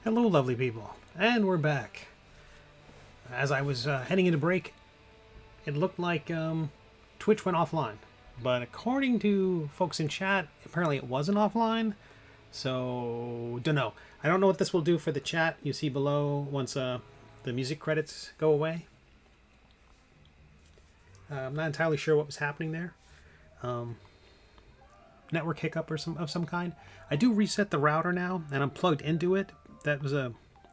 Hello, lovely people, and we're back. As I was heading into break, it looked like Twitch went offline, but according to folks in chat, apparently it wasn't offline. So, don't know. I don't know what this will do for the chat you see below once the music credits go away. I'm not entirely sure what was happening there. Network hiccup or of some kind. I do reset the router now, and I'm plugged into it. That was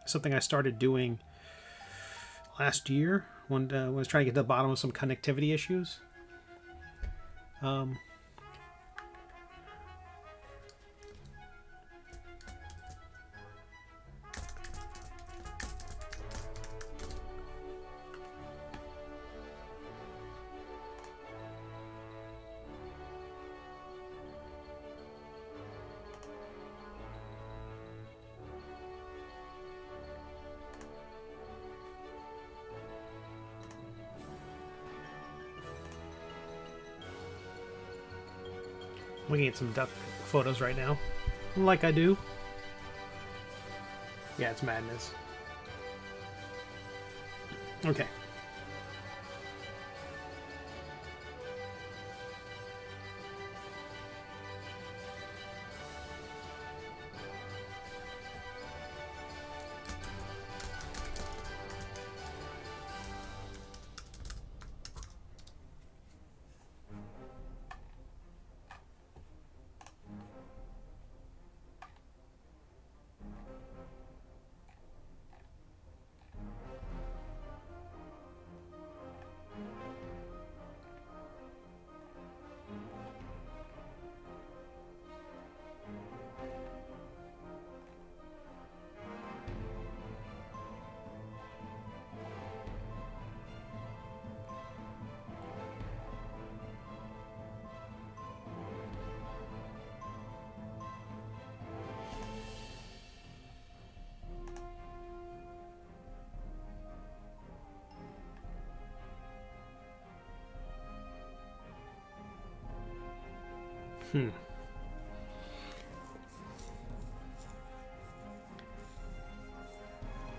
something I started doing last year when I was trying to get to the bottom of some connectivity issues. Looking at some duck photos right now, like I do. Yeah, it's madness. Okay.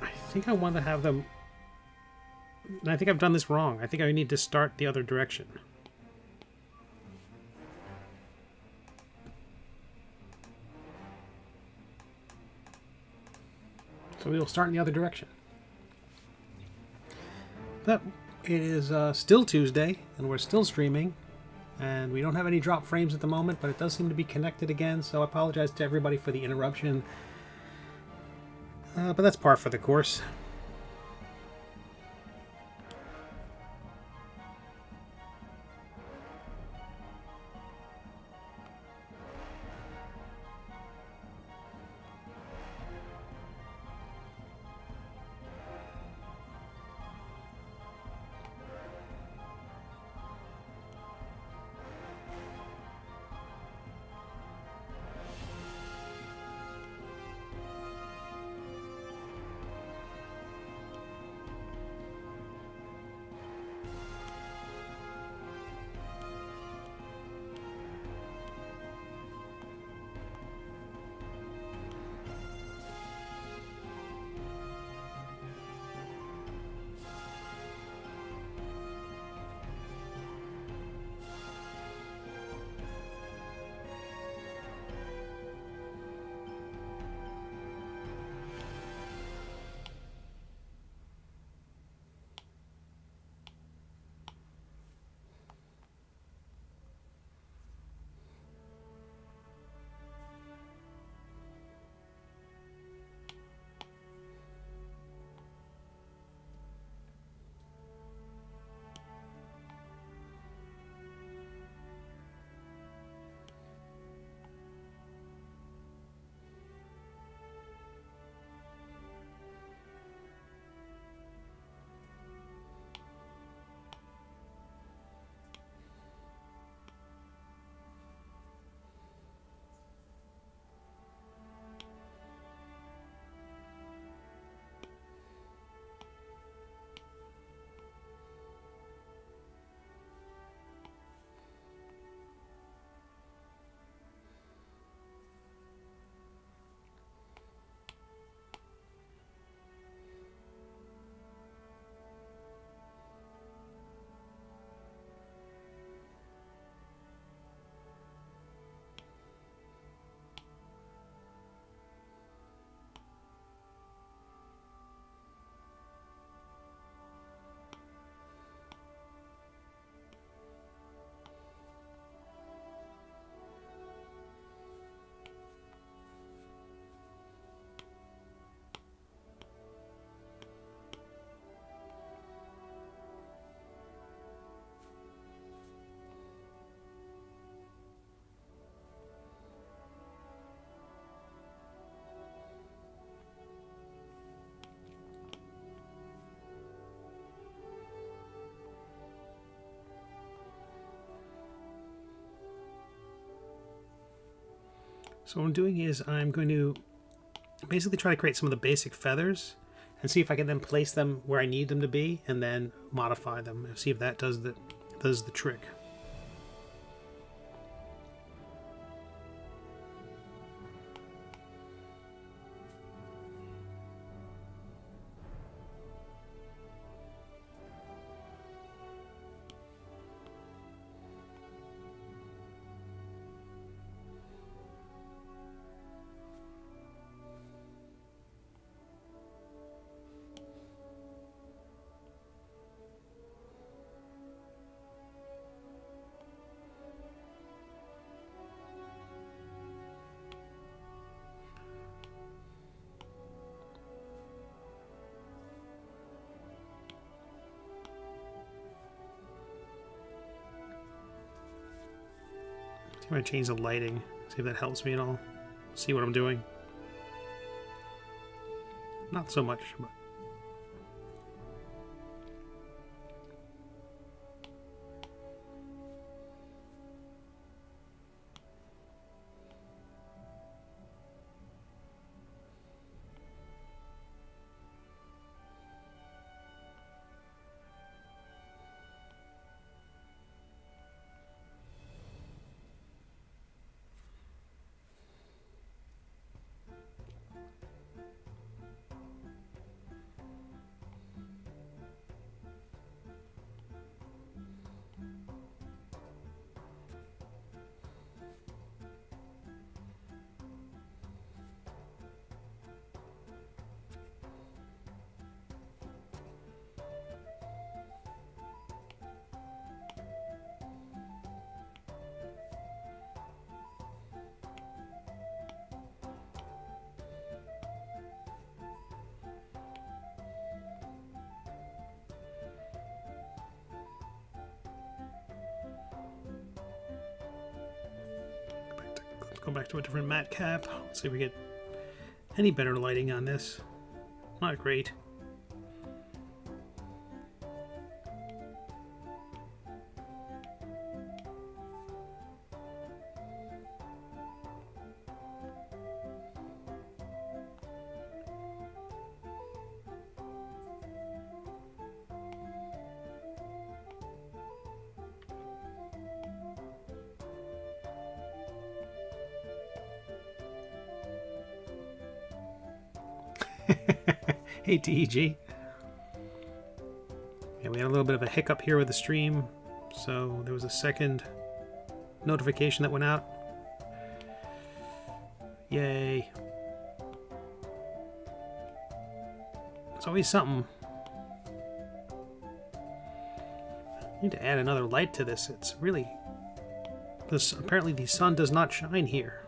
I think I want to have them. I think I've done this wrong. I think I need to start the other direction. So we will start in the other direction. But it is still Tuesday, and we're still streaming. And we don't have any drop frames at the moment, but it does seem to be connected again, so I apologize to everybody for the interruption. But that's par for the course. So what I'm doing is I'm going to basically try to create some of the basic feathers and see if I can then place them where I need them to be and then modify them and see if that does the trick. I'm going to change the lighting, see if that helps me at all. See what I'm doing. Not so much, but... Go back to a different matte cap. Let's see if we get any better lighting on this. Not great. Hey, TEG. Yeah, we had a little bit of a hiccup here with the stream, so there was a second notification that went out. Yay. It's always something. I need to add another light to this. It's really... apparently the sun does not shine here.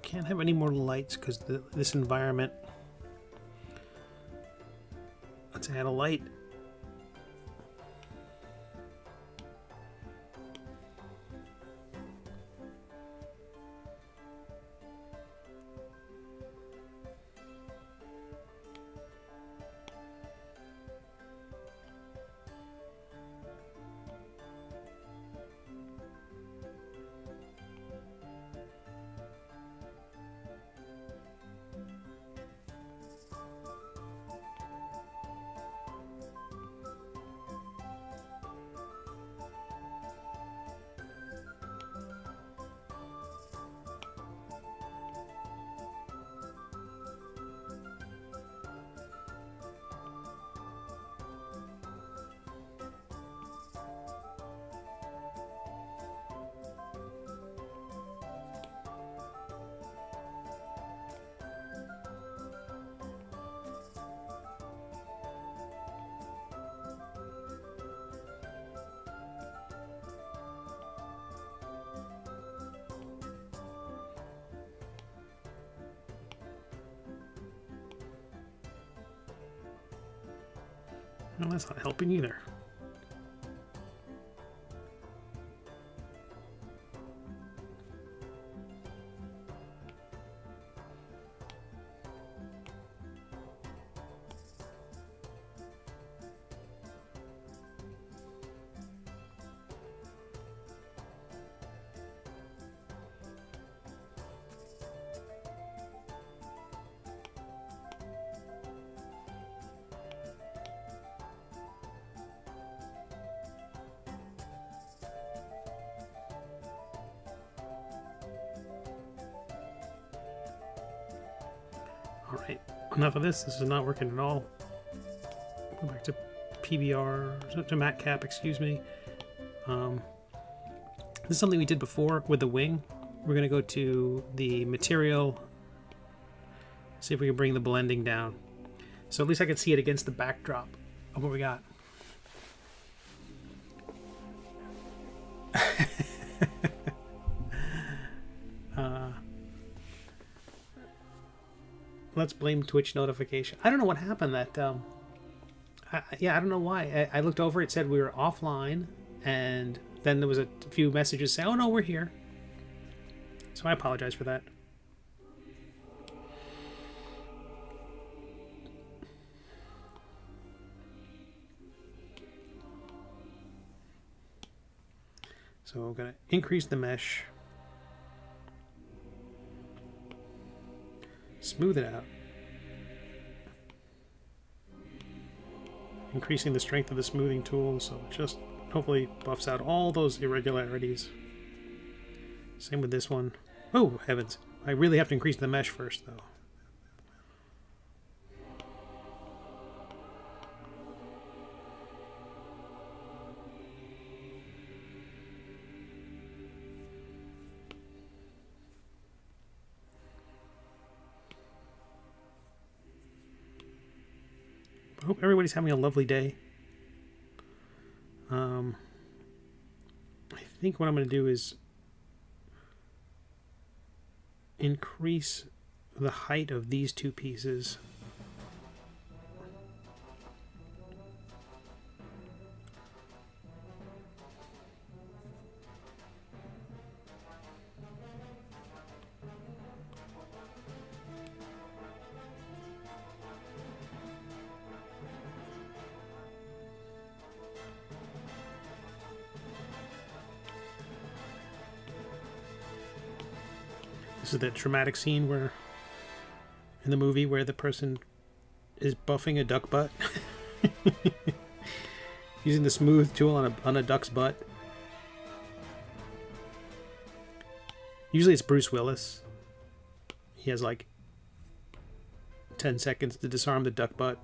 Can't have any more lights because this environment. Let's add a light. Well, that's not helping either. All right, enough of this. This is not working at all. Go back to PBR, to matte cap, excuse me. This is something we did before with the wing. We're going to go to the material, see if we can bring the blending down. So at least I can see it against the backdrop of what we got. Let's blame Twitch notification. I don't know what happened. That yeah, I don't know why. I looked over. It said we were offline, and then there was a few messages saying, "Oh no, we're here." So I apologize for that. So I'm going to increase the mesh, smooth it out, increasing the strength of the smoothing tool, so it just hopefully buffs out all those irregularities. Same with this one. Oh heavens, I really have to increase the mesh first though. I hope everybody's having a lovely day. I think what I'm going to do is increase the height of these two pieces. This is that dramatic scene where, in the movie, where the person is buffing a duck butt. Using the smooth tool on a duck's butt. Usually it's Bruce Willis. He has like 10 seconds to disarm the duck butt.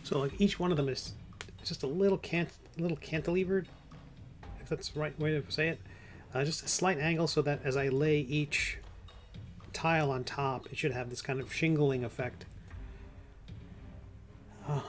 So like each one of them is just a little cantilevered, if that's the right way to say it. just a slight angle so that as I lay each tile on top, it should have this kind of shingling effect. Oh.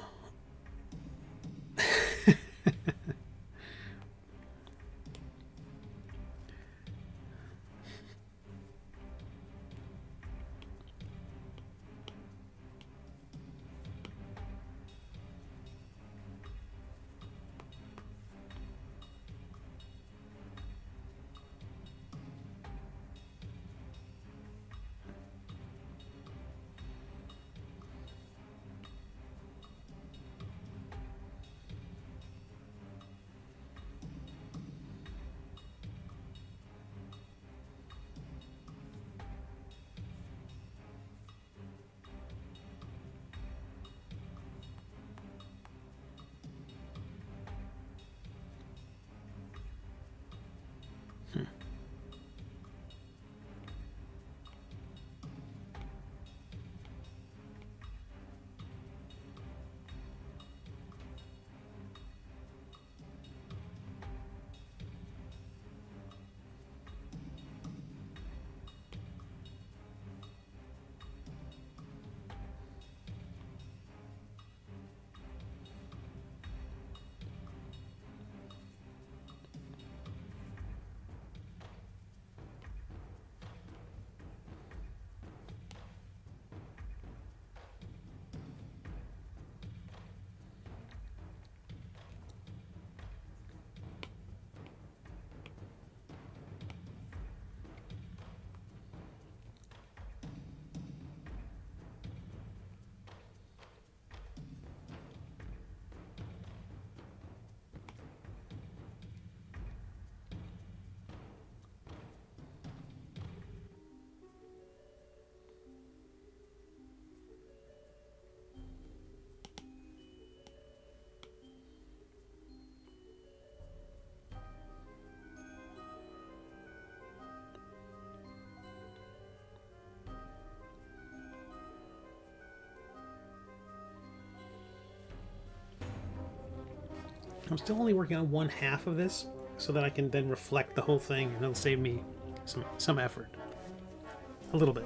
I'm still only working on one half of this, so that I can then reflect the whole thing, and it'll save me some effort. A little bit.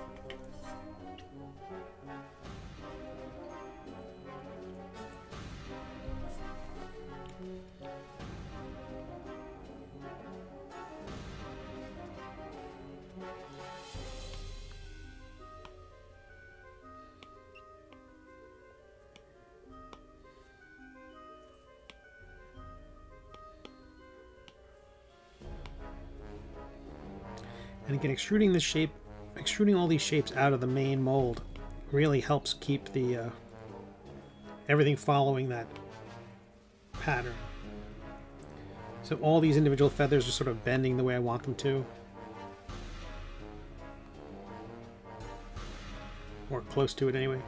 And again, extruding all these shapes out of the main mold really helps keep the everything following that pattern. So all these individual feathers are sort of bending the way I want them to. Or close to it anyway.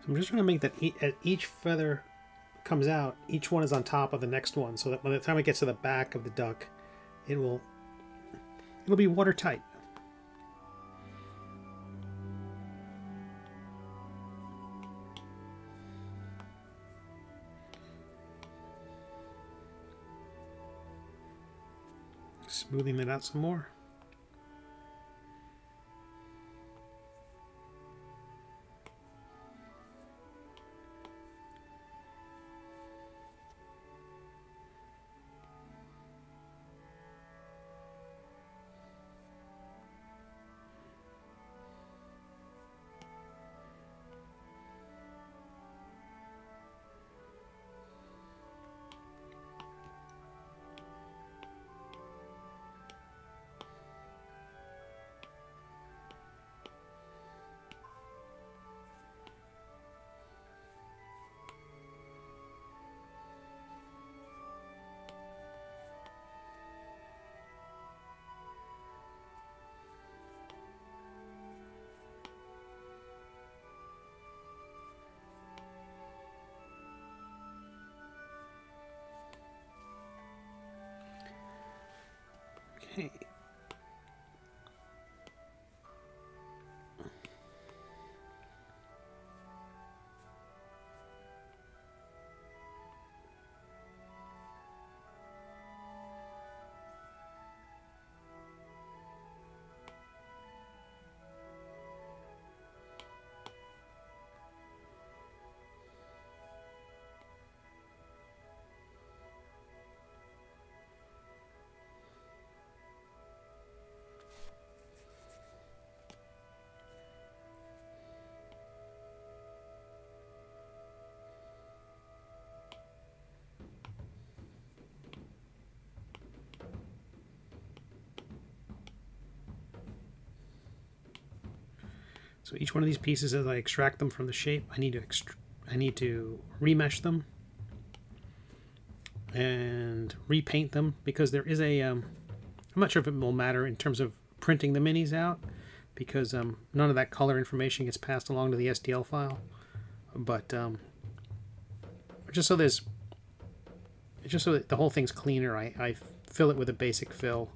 So I'm just trying to make that as each feather comes out, each one is on top of the next one, so that by the time it gets to the back of the duck, it'll be watertight. Smoothing that out some more. Okay. So each one of these pieces, as I extract them from the shape, I need to remesh them and repaint them, because there is a I'm not sure if it will matter in terms of printing the minis out, because none of that color information gets passed along to the STL file. But just so that the whole thing's cleaner, I fill it with a basic fill.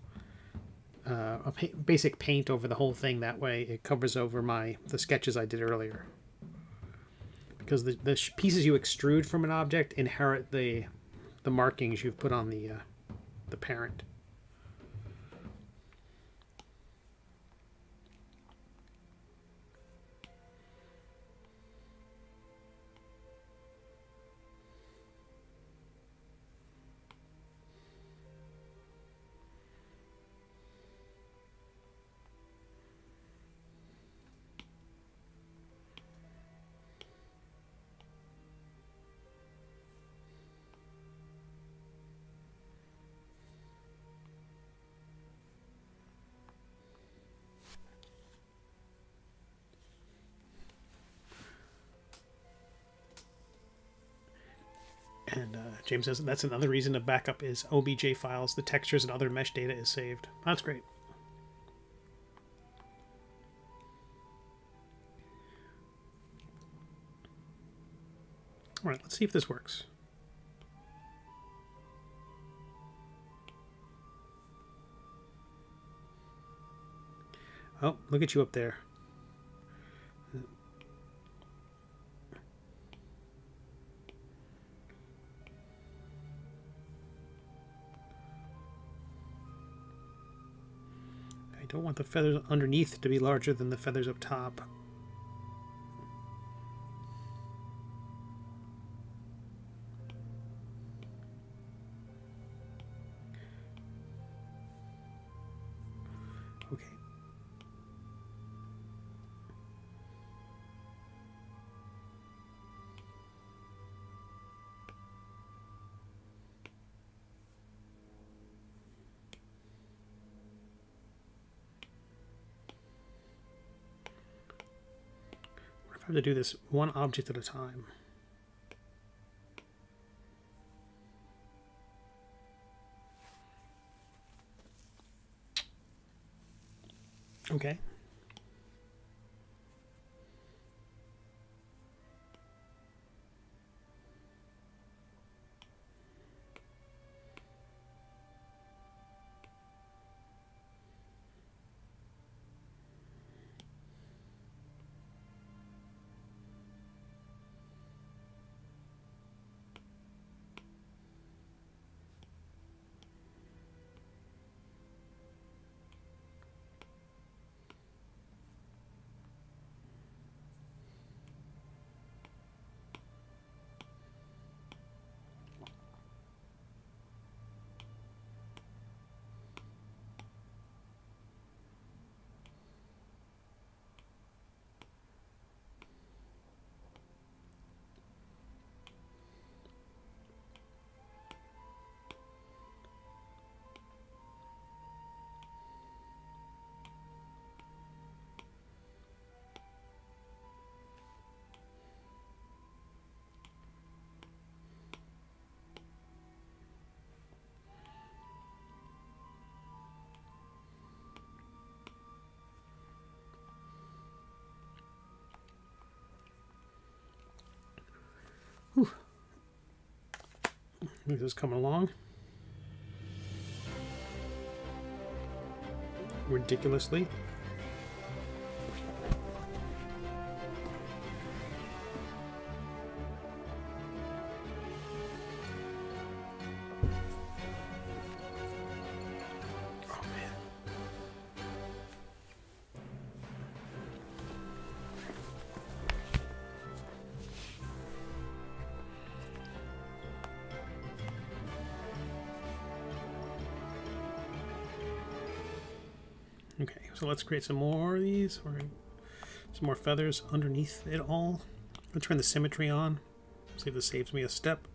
Basic paint over the whole thing. That way it covers over the sketches I did earlier. Because the pieces you extrude from an object inherit the markings you've put on the parent. And James says that's another reason to backup is OBJ files. The textures and other mesh data is saved. That's great. All right, let's see if this works. Oh, look at you up there. I don't want the feathers underneath to be larger than the feathers up top. Okay. What if I have to do this one object at a time? Okay. This is coming along ridiculously. Okay, so let's create some more of these, or some more feathers underneath it all. I'll turn the symmetry on, see if this saves me a step.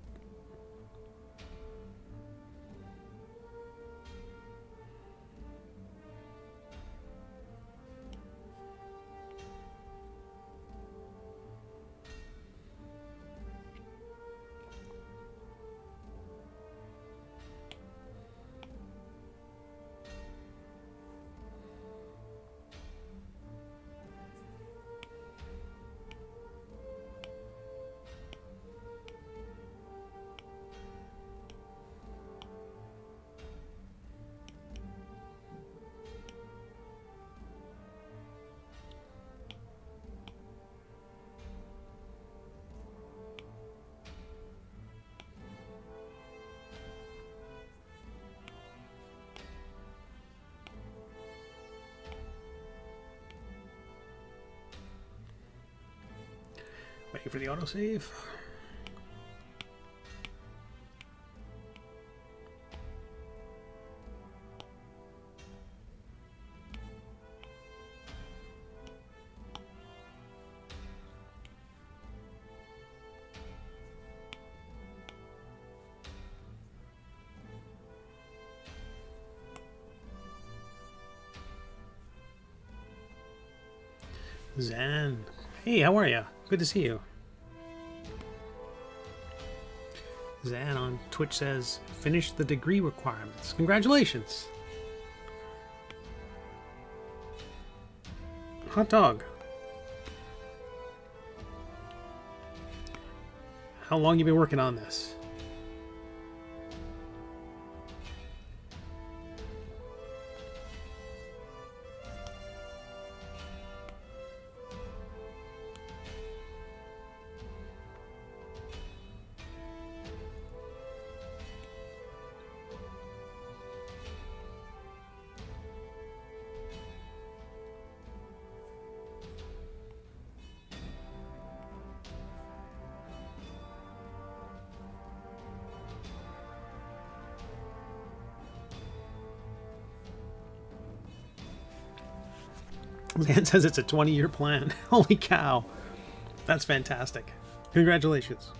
Waiting for the autosave. Zan. Hey, how are you? Good to see you. Zan on Twitch says, finish the degree requirements. Congratulations. Hot dog. How long you been working on this? Zan says it's a 20-year plan. Holy cow. That's fantastic. Congratulations.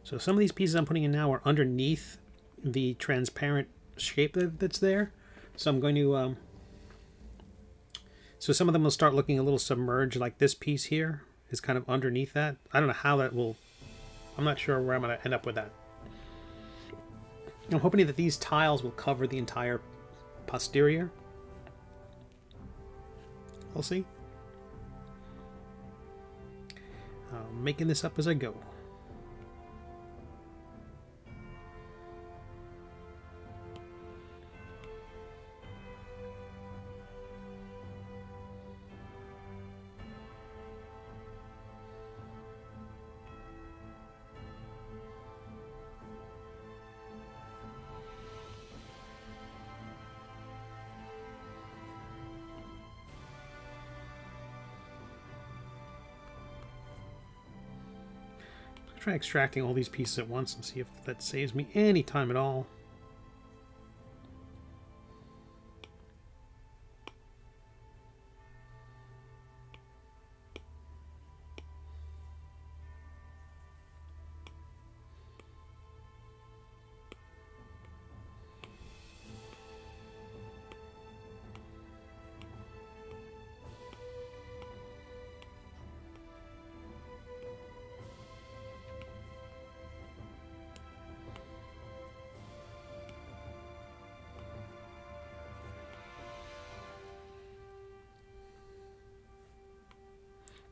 So some of these pieces I'm putting in now are underneath the transparent shape that's there. So I'm going to, so some of them will start looking a little submerged, like this piece here is kind of underneath that. I don't know how that will, I'm not sure where I'm going to end up with that. I'm hoping that these tiles will cover the entire posterior. We'll see. I'm making this up as I go. Try extracting all these pieces at once and see if that saves me any time at all.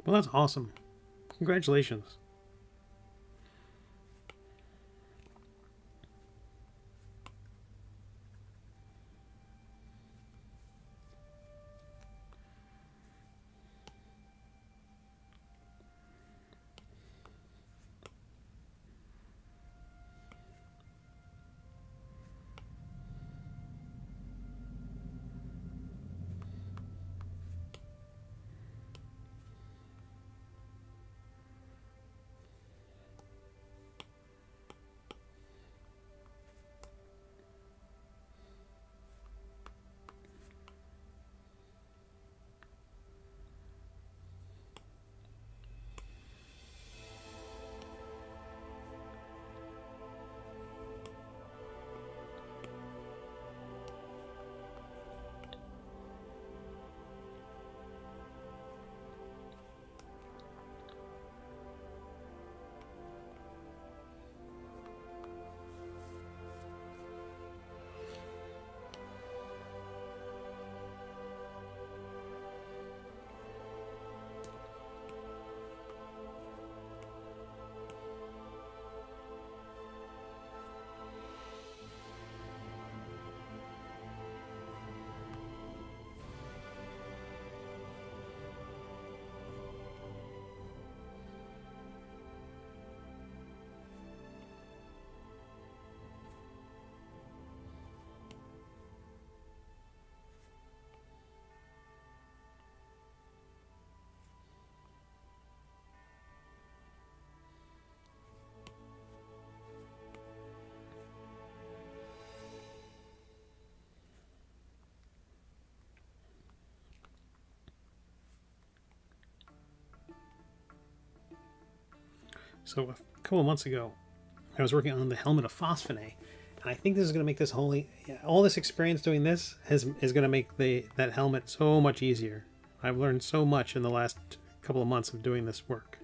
Well, that's awesome. Congratulations. So a couple of months ago, I was working on the helmet of Phosphene, and I think this is going to make this all this experience doing this is going to make that helmet so much easier. I've learned so much in the last couple of months of doing this work.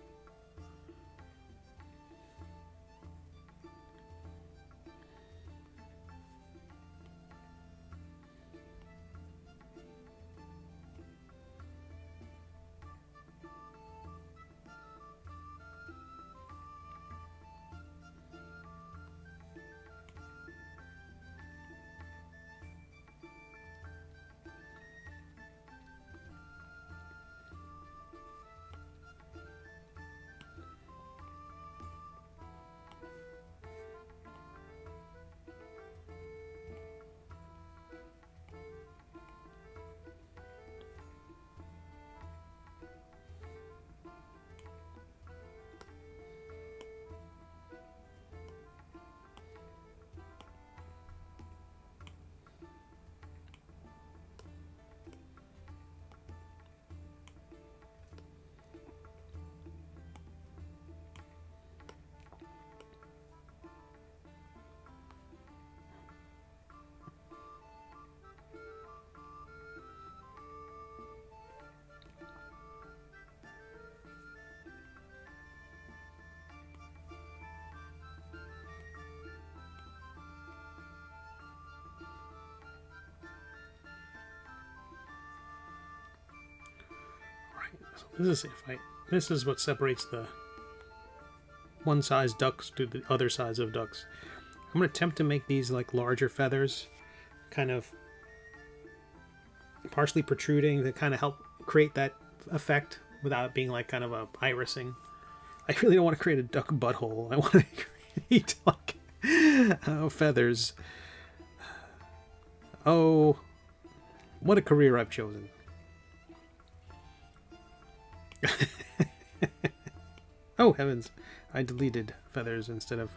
This is what separates the one size ducks to the other size of ducks. I'm going to attempt to make these like larger feathers, kind of partially protruding, to kind of help create that effect without it being like kind of a irising. I really don't want to create a duck butthole. I want to create like feathers. Oh, what a career I've chosen. Oh heavens, I deleted feathers instead of...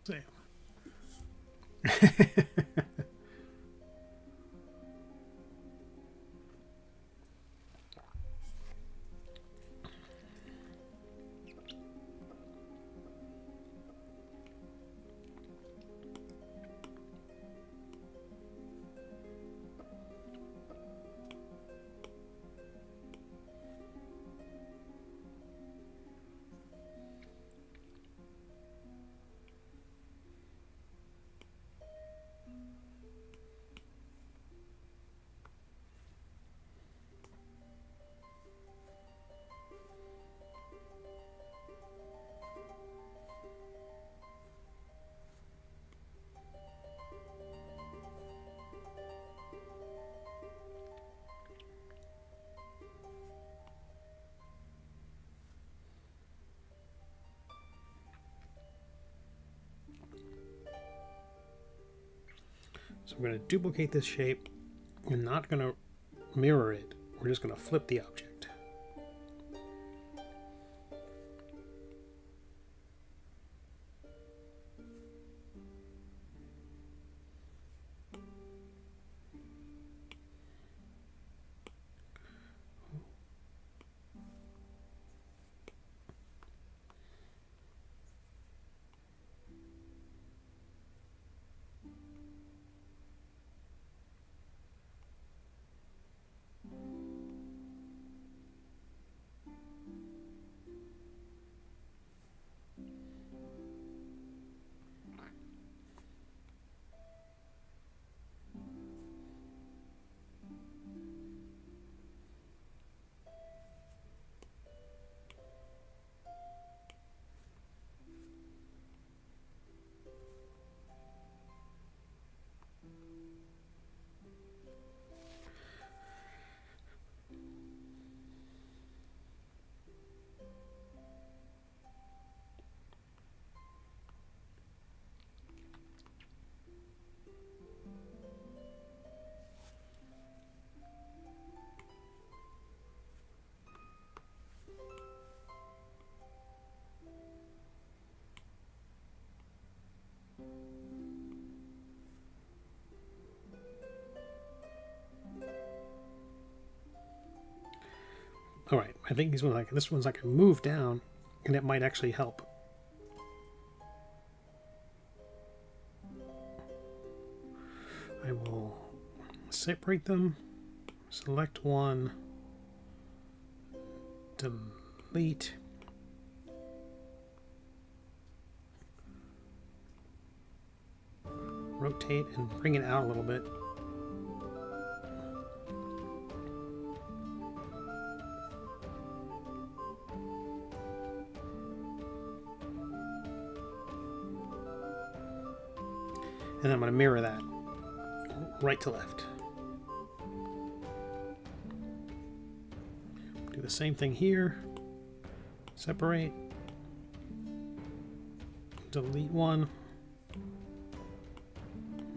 Damn. So I'm going to duplicate this shape. We're not going to mirror it. We're just going to flip the object. All right, I think this one's I can move down, and it might actually help. I will separate them, select one, delete, rotate and bring it out a little bit. And then I'm going to mirror that right to left. Do the same thing here. Separate. Delete one.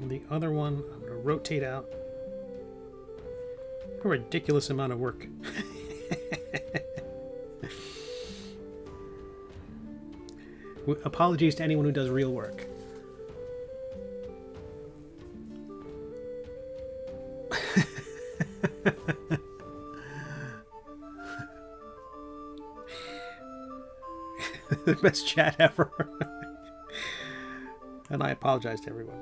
The other one, I'm going to rotate out. A ridiculous amount of work. Apologies to anyone who does real work. The best chat ever. And I apologize to everyone.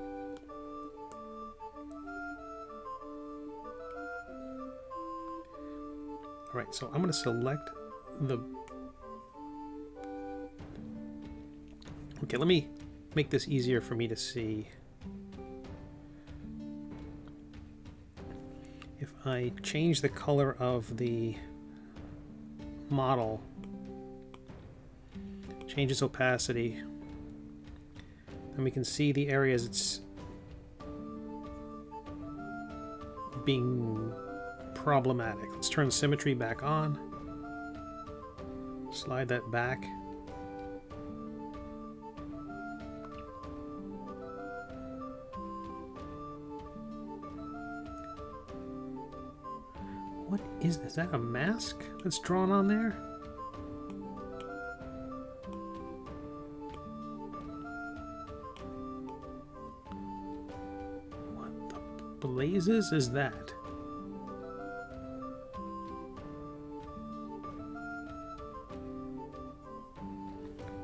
Alright, so I'm going to select the... Okay, let me make this easier for me to see. If I change the color of the model, change its opacity, then we can see the areas it's being problematic. Let's turn symmetry back on. Slide that back. What is this? Is that a mask that's drawn on there? What the blazes is that?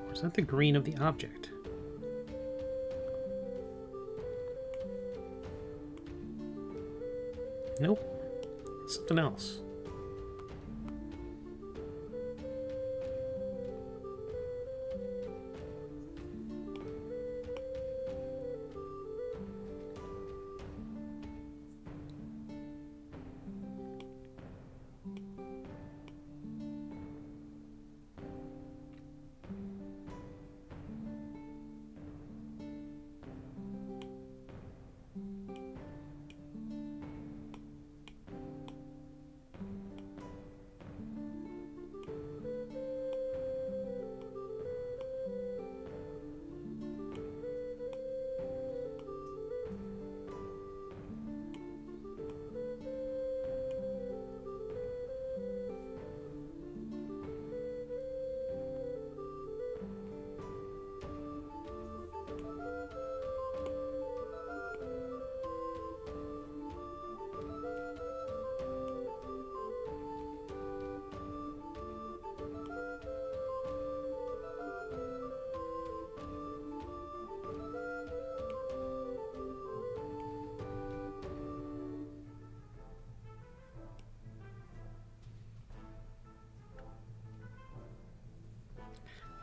Or is that the green of the object? Nope. Something else.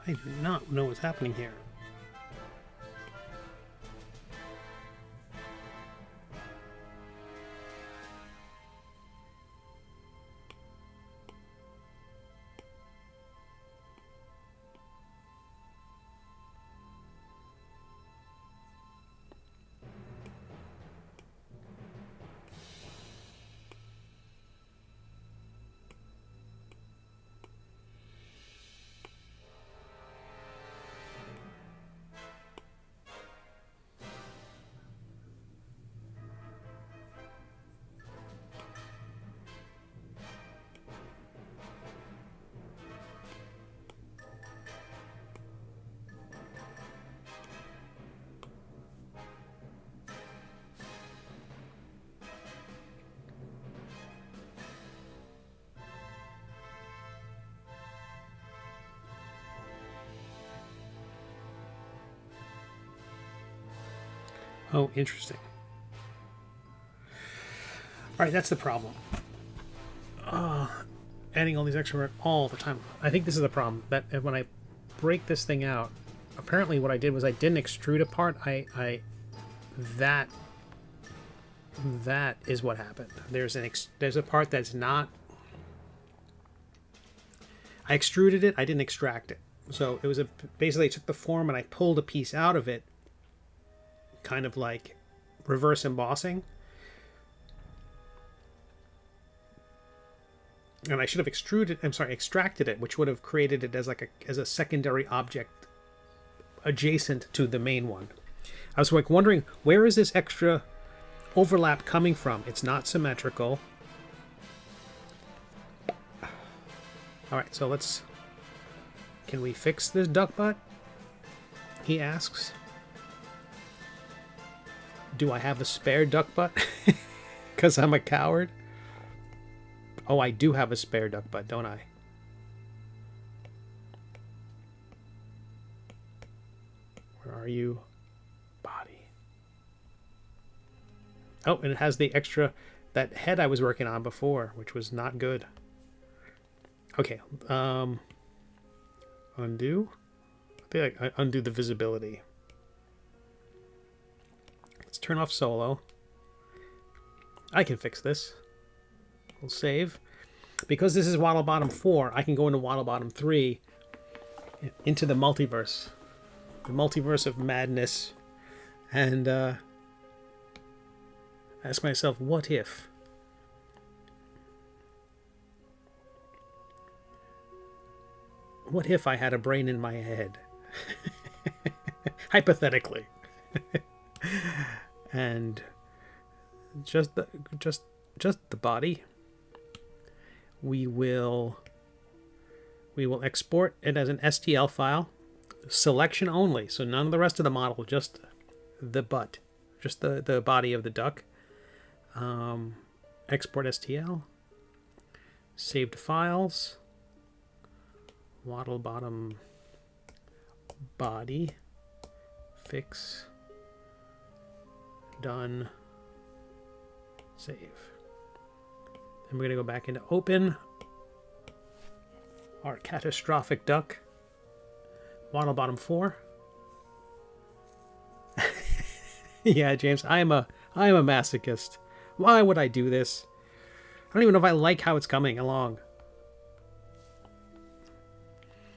I do not know what's happening here. Oh, interesting. All right, that's the problem. Adding all these extra work all the time. I think this is the problem. That when I break this thing out, apparently what I did was I didn't extrude a part. That is what happened. There's a part that's not. I extruded it. I didn't extract it. So it was basically I took the form and I pulled a piece out of it, kind of like reverse embossing. And I should have extracted it, which would have created it as a secondary object adjacent to the main one. I was like wondering, where is this extra overlap coming from? It's not symmetrical. All right, so can we fix this duck butt? He asks. Do I have a spare duck butt? Because I'm a coward? Oh, I do have a spare duck butt, don't I? Where are you? Body. Oh, and it has the extra, that head I was working on before, which was not good. Okay, undo. I think I undo the visibility. Let's turn off solo. I can fix this. We'll save. Because this is Waddlebottom 4, I can go into Waddlebottom 3, into the multiverse. The multiverse of madness. And ask myself, what if? What if I had a brain in my head? Hypothetically. And just the body. We will export it as an STL file, selection only, so none of the rest of the model, just the butt, just the body of the duck. Export STL, saved files, Waddlebottom body, fix, done, save. And we're going to go back into open our catastrophic duck, Waddlebottom 4. Yeah, James, I am a masochist. Why would I do this? I don't even know if I like how it's coming along.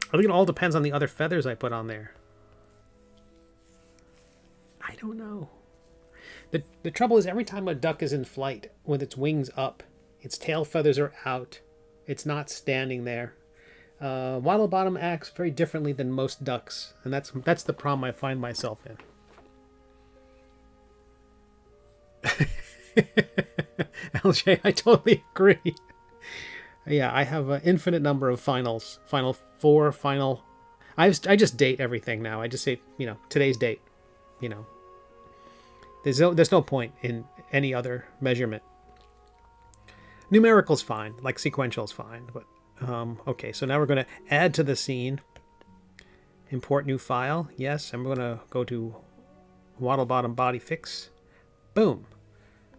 I think it all depends on the other feathers I put on there. I don't know. The trouble is every time a duck is in flight with its wings up, its tail feathers are out. It's not standing there. Waddlebottom acts very differently than most ducks, and that's the problem I find myself in. LJ, I totally agree. Yeah, I have an infinite number of finals. Final 4, final... I just date everything now. I just say, today's date. There's no point in any other measurement. Numerical's fine, like sequential's fine, but okay, so now we're going to add to the scene, import new file, yes, and we're going to go to Waddlebottom body fix, boom.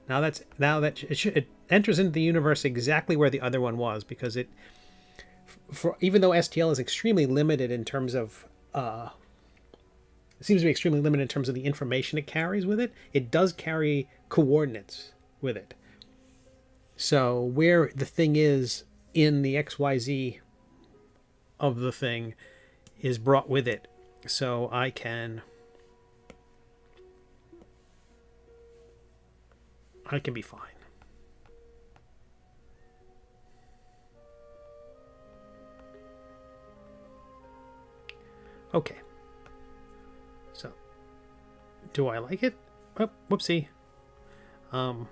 Now that it enters into the universe exactly where the other one was, because even though STL is extremely limited in terms of it seems to be extremely limited in terms of the information it carries with it, it does carry coordinates with it. So where the thing is in the XYZ of the thing is brought with it. So I can be fine. Okay. So, do I like it? Oh, whoopsie. I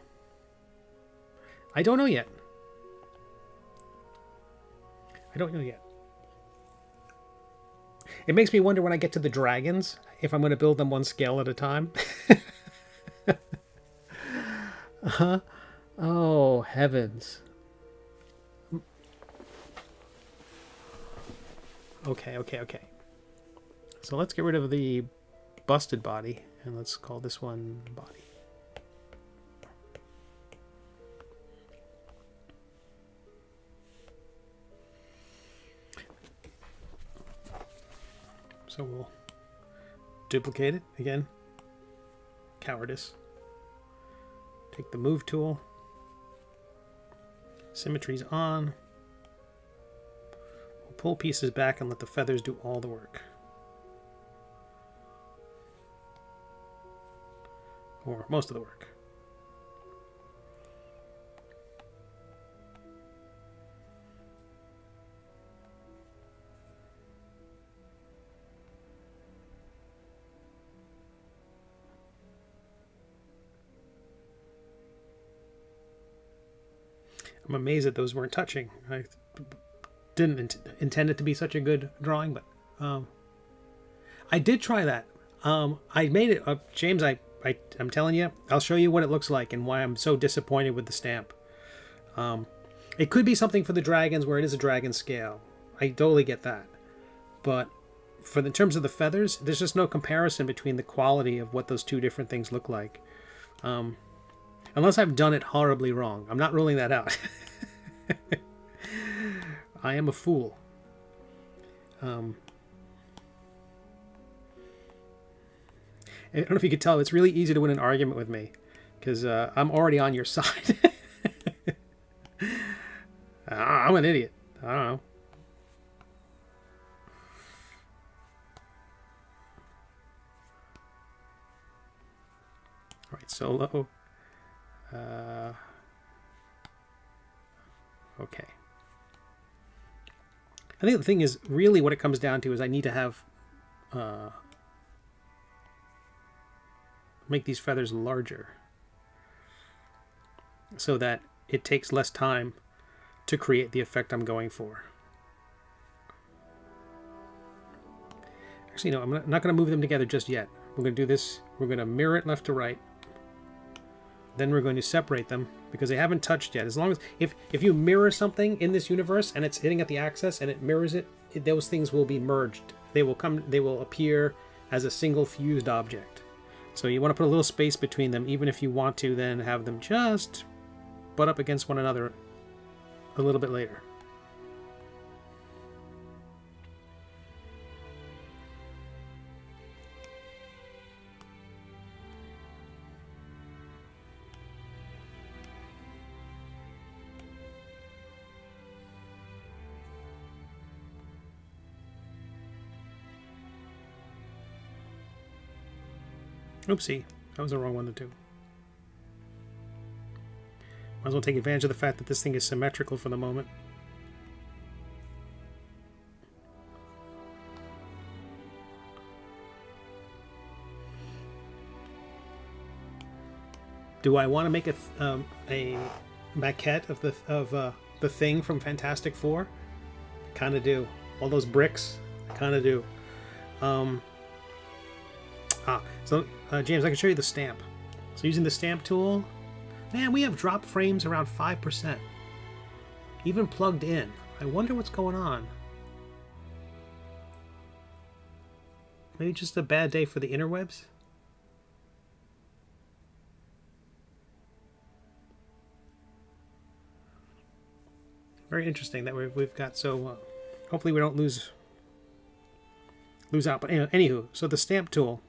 don't know yet. It makes me wonder when I get to the dragons if I'm going to build them one scale at a time. Oh, heavens. Okay. So let's get rid of the busted body, and let's call this one body. So we'll duplicate it again. Cowardice. Take the move tool. Symmetry's on. We'll pull pieces back and let the feathers do all the work. Or most of the work. I'm amazed that those weren't touching. I didn't intend it to be such a good drawing, but I did try that. I made it, James, I'm telling you, I'll show you what it looks like and why I'm so disappointed with the stamp. It could be something for the dragons where it is a dragon scale. I totally get that. But in terms of the feathers, there's just no comparison between the quality of what those two different things look like. Unless I've done it horribly wrong. I'm not ruling that out. I am a fool. I don't know if you could tell, it's really easy to win an argument with me because I'm already on your side. I'm an idiot. I don't know. All right, solo. Okay. I think the thing is, really what it comes down to is I need to have, make these feathers larger so that it takes less time to create the effect I'm going for. Actually, no, I'm not going to move them together just yet. We're going to do this. We're going to mirror it left to right. Then we're going to separate them because they haven't touched yet. As long as, if you mirror something in this universe and it's hitting at the axis and it mirrors it, those things will be merged. They will appear as a single fused object. So you want to put a little space between them, even if you want to then have them just butt up against one another a little bit later. Oopsie, that was the wrong one to do. Might as well take advantage of the fact that this thing is symmetrical for the moment. Do I want to make a maquette of the thing from Fantastic Four? Kind of do. All those bricks, I kind of do. James, I can show you the stamp. So using the stamp tool, man, we have drop frames around 5%. Even plugged in. I wonder what's going on. Maybe just a bad day for the interwebs? Very interesting that we've got so... hopefully we don't lose out. But anywho, so the stamp tool.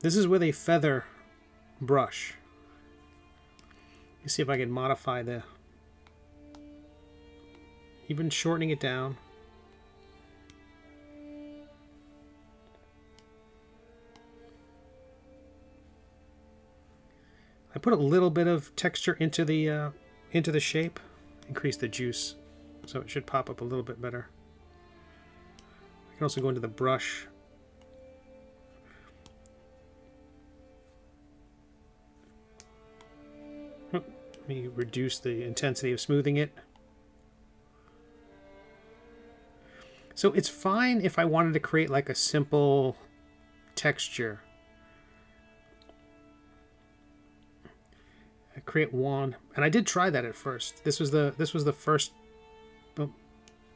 This is with a feather brush. Let's see if I can modify the... even shortening it down. I put a little bit of texture into the shape. Increase the juice, so it should pop up a little bit better. I can also go into the brush. Let me reduce the intensity of smoothing it. So it's fine if I wanted to create like a simple texture. I create one, and I did try that at first. This was the first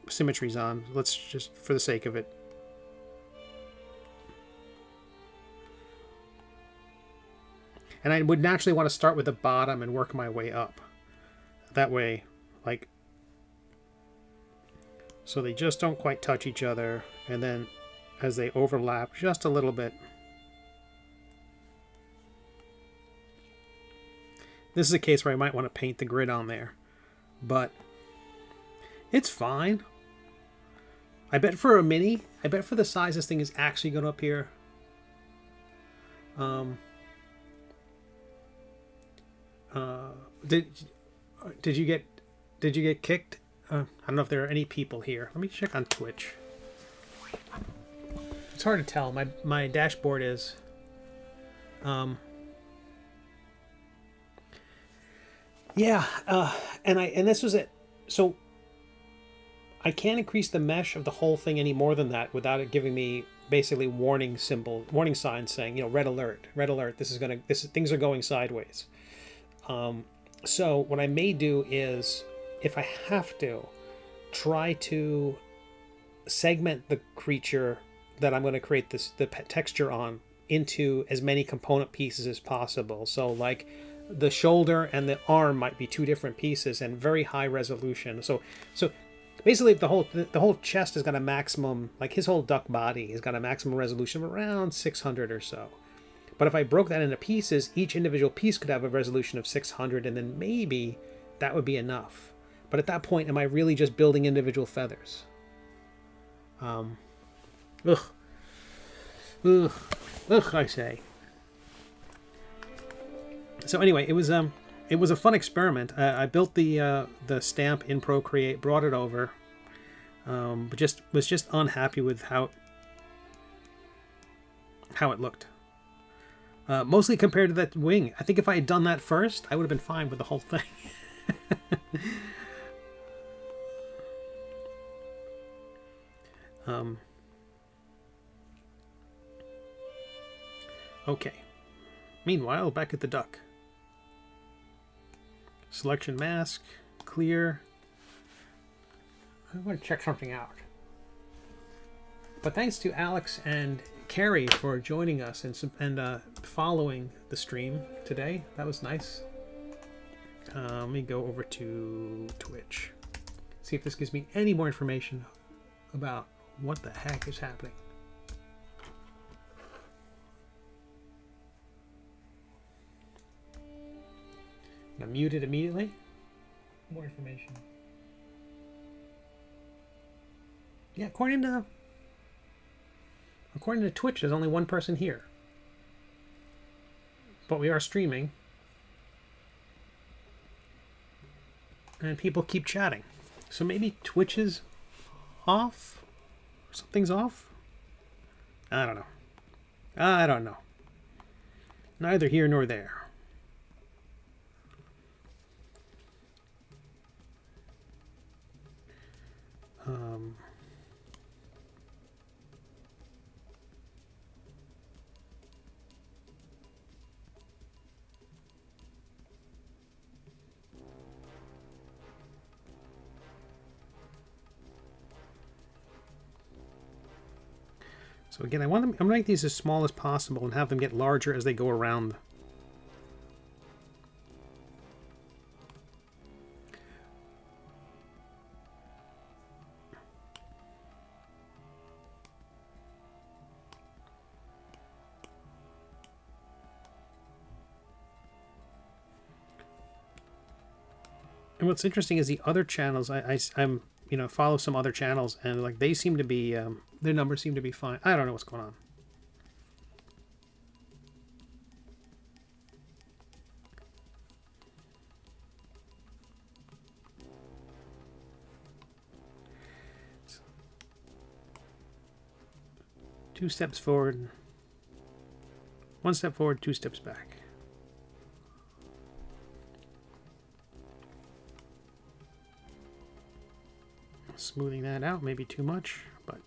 symmetry's on. Let's just, for the sake of it. And I would naturally want to start with the bottom and work my way up. That way, like, so they just don't quite touch each other. And then as they overlap just a little bit. This is a case where I might want to paint the grid on there. But it's fine. I bet for a mini, I bet for the size this thing is actually going to appear. Did you get kicked? I don't know if there are any people here. Let me check on Twitch. It's hard to tell. My dashboard is. Yeah, and this was it. So I can't increase the mesh of the whole thing any more than that without it giving me basically warning signs saying, you know, red alert, things are going sideways. So what I may do is, if I have to, try to segment the creature that I'm going to create the texture on into as many component pieces as possible. So like the shoulder and the arm might be two different pieces and very high resolution. So basically the whole chest has got a maximum, like his whole duck body has got a maximum resolution of around 600 or so. But if I broke that into pieces, each individual piece could have a resolution of 600, and then maybe that would be enough. But at that point, am I really just building individual feathers? Ugh. Ugh. Ugh, I say. So anyway, it was a fun experiment. I built the stamp in Procreate, brought it over, but was just unhappy with how it looked. Mostly compared to that wing. I think if I had done that first, I would have been fine with the whole thing. Okay. Meanwhile, back at the duck. Selection mask, clear. I want to check something out. But thanks to Alex and Carrie for joining us and following the stream today. That was nice. Let me go over to Twitch. See if this gives me any more information about what the heck is happening. I'm muted immediately. More information. Yeah, according to Twitch, there's only one person here. But we are streaming. And people keep chatting. So maybe Twitch is off? Something's off? I don't know. I don't know. Neither here nor there. So again, I'm going to make these as small as possible and have them get larger as they go around. And what's interesting is the other channels, I'm follow some other channels, and like they seem to be, their numbers seem to be fine. I don't know what's going on. Two steps forward, one step forward, two steps back. Smoothing that out, maybe too much, but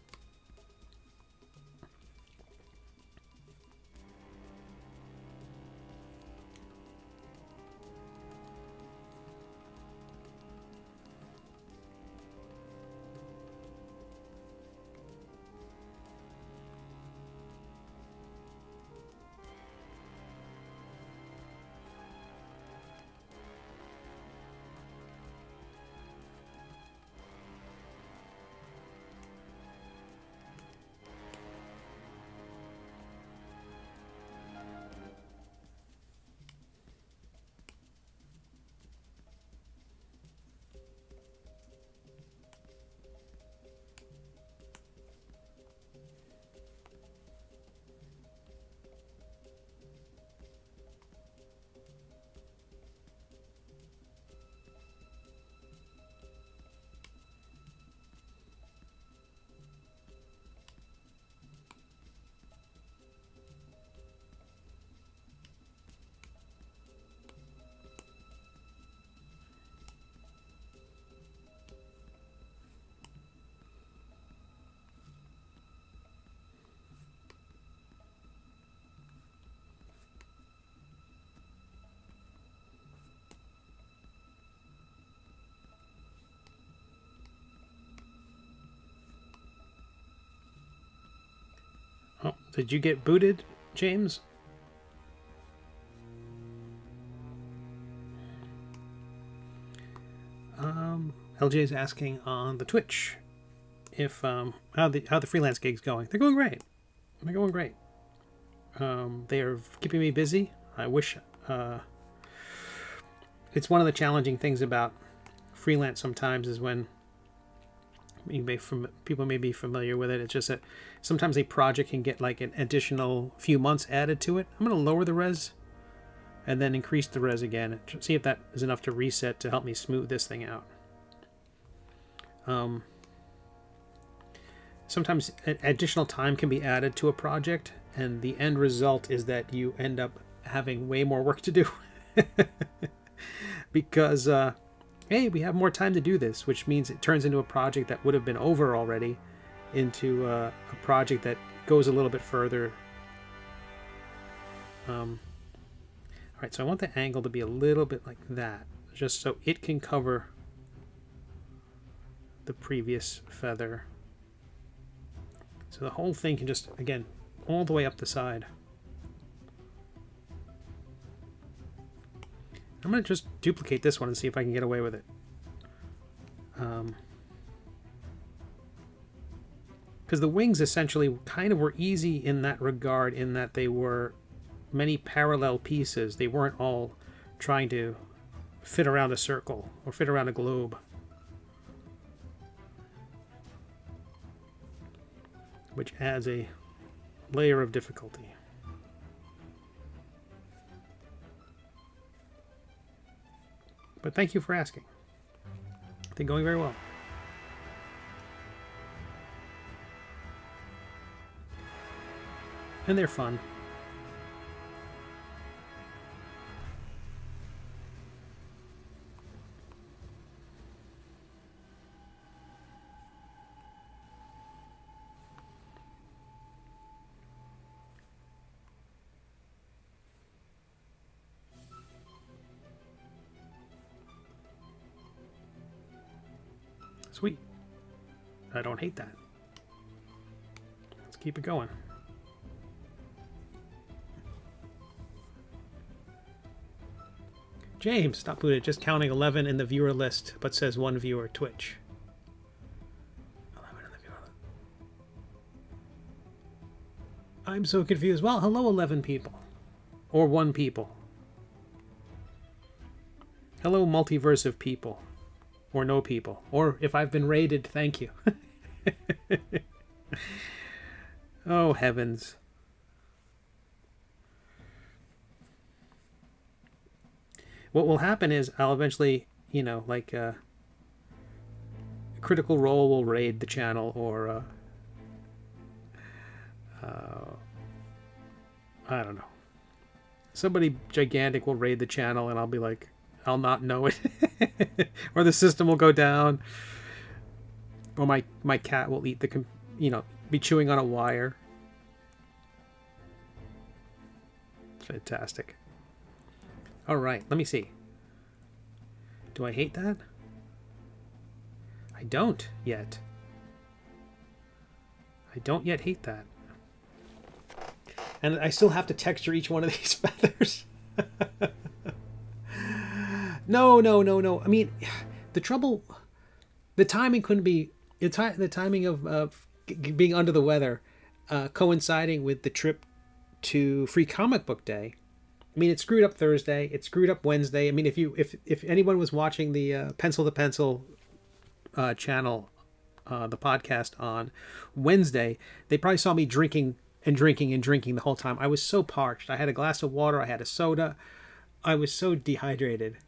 oh, did you get booted, James? LJ's asking on the Twitch if how the freelance gig's going. They're going great. They're going great. They are keeping me busy. I wish it's one of the challenging things about freelance sometimes is when people may be familiar with it. It's just that sometimes a project can get like an additional few months added to it. I'm going to lower the res and then increase the res again. See if that is enough to reset to help me smooth this thing out. Sometimes additional time can be added to a project, and the end result is that you end up having way more work to do. Because, hey, we have more time to do this, which means it turns into a project that would have been over already into a project that goes a little bit further. All right, so I want the angle to be a little bit like that, just so it can cover the previous feather. So the whole thing can just, again, all the way up the side. I'm going to just duplicate this one and see if I can get away with it. Because the wings essentially kind of were easy in that regard, in that they were many parallel pieces. They weren't all trying to fit around a circle or fit around a globe. Which adds a layer of difficulty. But thank you for asking. They're going very well. And they're fun. Sweet. I don't hate that. Let's keep it going. James, stop booted. Just counting 11 in the viewer list, but says one viewer, Twitch. 11 in the viewer list. I'm so confused. Well, hello, 11 people. Or 1 people. Hello, multiverse of people. Or no people. Or if I've been raided, thank you. Oh, heavens. What will happen is I'll eventually, you know, like Critical Role will raid the channel, or I don't know. Somebody gigantic will raid the channel, and I'll be like, I'll not know it. Or the system will go down. Or my cat will eat the, you know, be chewing on a wire. Fantastic. All right, let me see. Do I hate that? I don't yet. I don't yet hate that. And I still have to texture each one of these feathers. No. I mean, the trouble, the timing couldn't be, the timing of being under the weather coinciding with the trip to Free Comic Book Day. I mean, it screwed up Thursday. It screwed up Wednesday. I mean, if anyone was watching the Pencil to Pencil channel, the podcast on Wednesday, they probably saw me drinking the whole time. I was so parched. I had a glass of water. I had a soda. I was so dehydrated.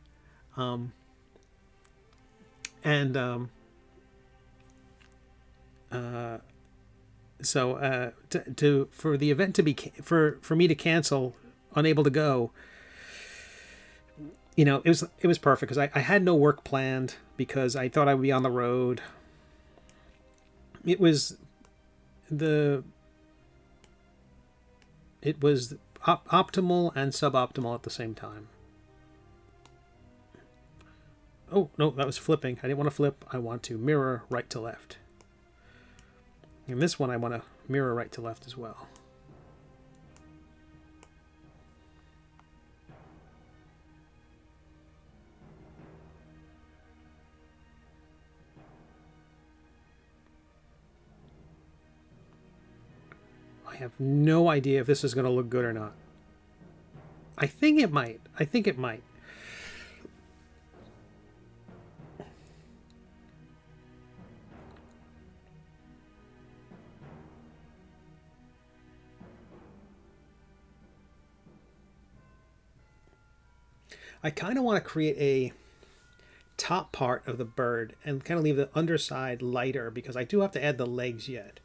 For the event to be for me to cancel, unable to go, you know, it was perfect because I had no work planned because I thought I would be on the road. It was optimal and suboptimal at the same time. Oh, no, that was flipping. I didn't want to flip. I want to mirror right to left. And this one I want to mirror right to left as well. I have no idea if this is going to look good or not. I think it might. I kind of want to create a top part of the bird and kind of leave the underside lighter because I do have to add the legs yet.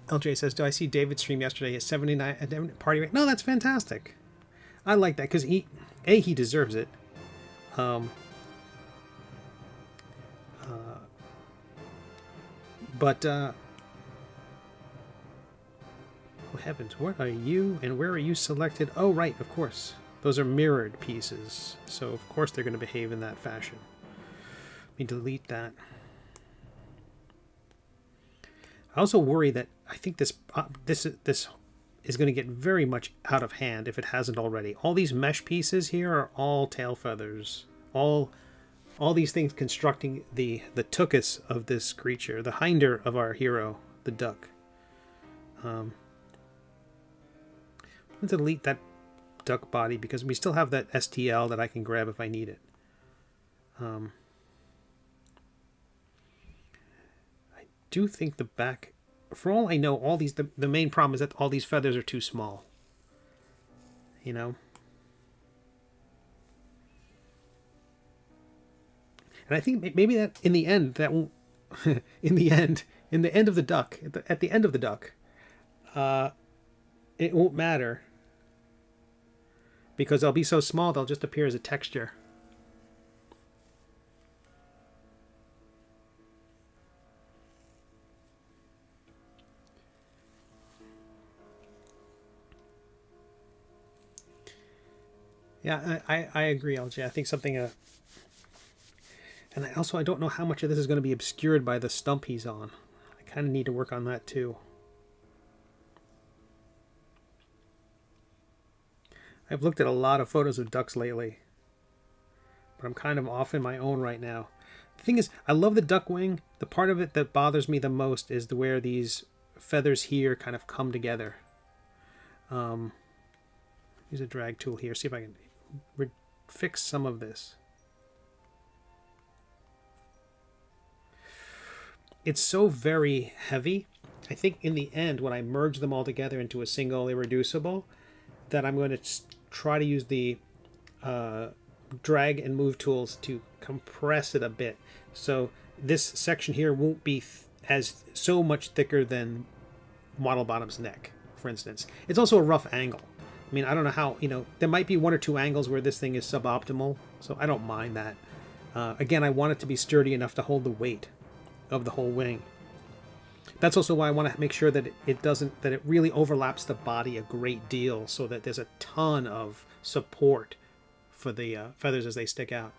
LJ says, do I see David stream yesterday at 79 at party rate? No, that's fantastic. I like that because he deserves it. But oh heavens, what are you and where are you selected? Oh right, of course. Those are mirrored pieces, so of course they're going to behave in that fashion. Let me delete that. I also worry that I think this is going to get very much out of hand if it hasn't already. All these mesh pieces here are all tail feathers. All these things constructing the tuchus of this creature, the hinder of our hero, the duck. Let's delete that duck body because we still have that STL that I can grab if I need it. I do think the back, for all I know, all these the main problem is that all these feathers are too small. You know? And I think maybe that in the end, that won't, in the end of the duck, at the end of the duck, it won't matter because they'll be so small they'll just appear as a texture. Yeah, I agree, LJ. I think something... and I don't know how much of this is going to be obscured by the stump he's on. I kind of need to work on that too. I've looked at a lot of photos of ducks lately, but I'm kind of off in my own right now. The thing is, I love the duck wing. The part of it that bothers me the most is where these feathers here kind of come together. Use a drag tool here. See if I can fix some of this. It's so very heavy. I think in the end, when I merge them all together into a single irreducible, that I'm going to try to use the drag and move tools to compress it a bit. So this section here won't be as so much thicker than Waddlebottom's neck, for instance. It's also a rough angle. I mean, I don't know how, there might be one or two angles where this thing is suboptimal, so I don't mind that. Again, I want it to be sturdy enough to hold the weight of the whole wing. That's also why I want to make sure that it really overlaps the body a great deal so that there's a ton of support for the feathers as they stick out.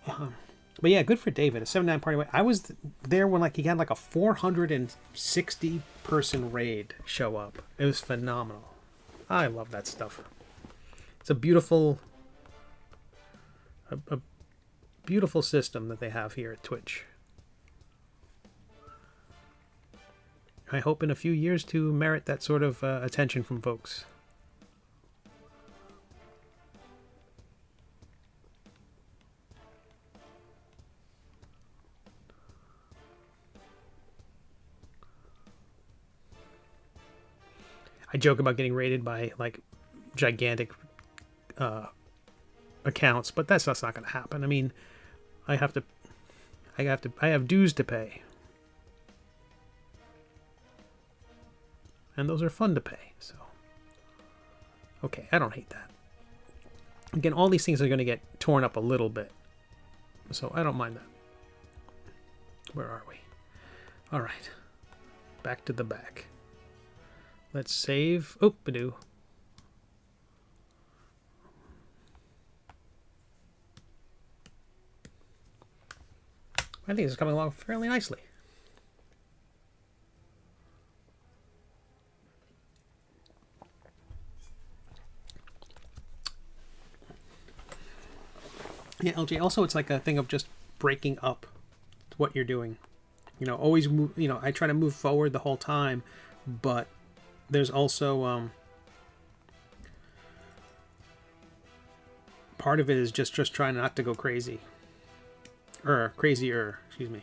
But yeah, good for David. A 79 party weight. I was there when he had a 460 person raid show up. It was phenomenal. I love that stuff. It's a beautiful beautiful system that they have here at Twitch. I hope in a few years to merit that sort of attention from folks. I joke about getting raided by gigantic accounts, but that's not going to happen. I mean, I have dues to pay. And those are fun to pay, so. Okay, I don't hate that. Again, all these things are going to get torn up a little bit. So I don't mind that. Where are we? All right. Back to the back. Let's save. Oh, Badoo. I think it's coming along fairly nicely. Yeah, LJ, also it's like a thing of just breaking up what you're doing. Always move, I try to move forward the whole time, but there's also part of it is just trying not to go crazy. Or crazier, excuse me.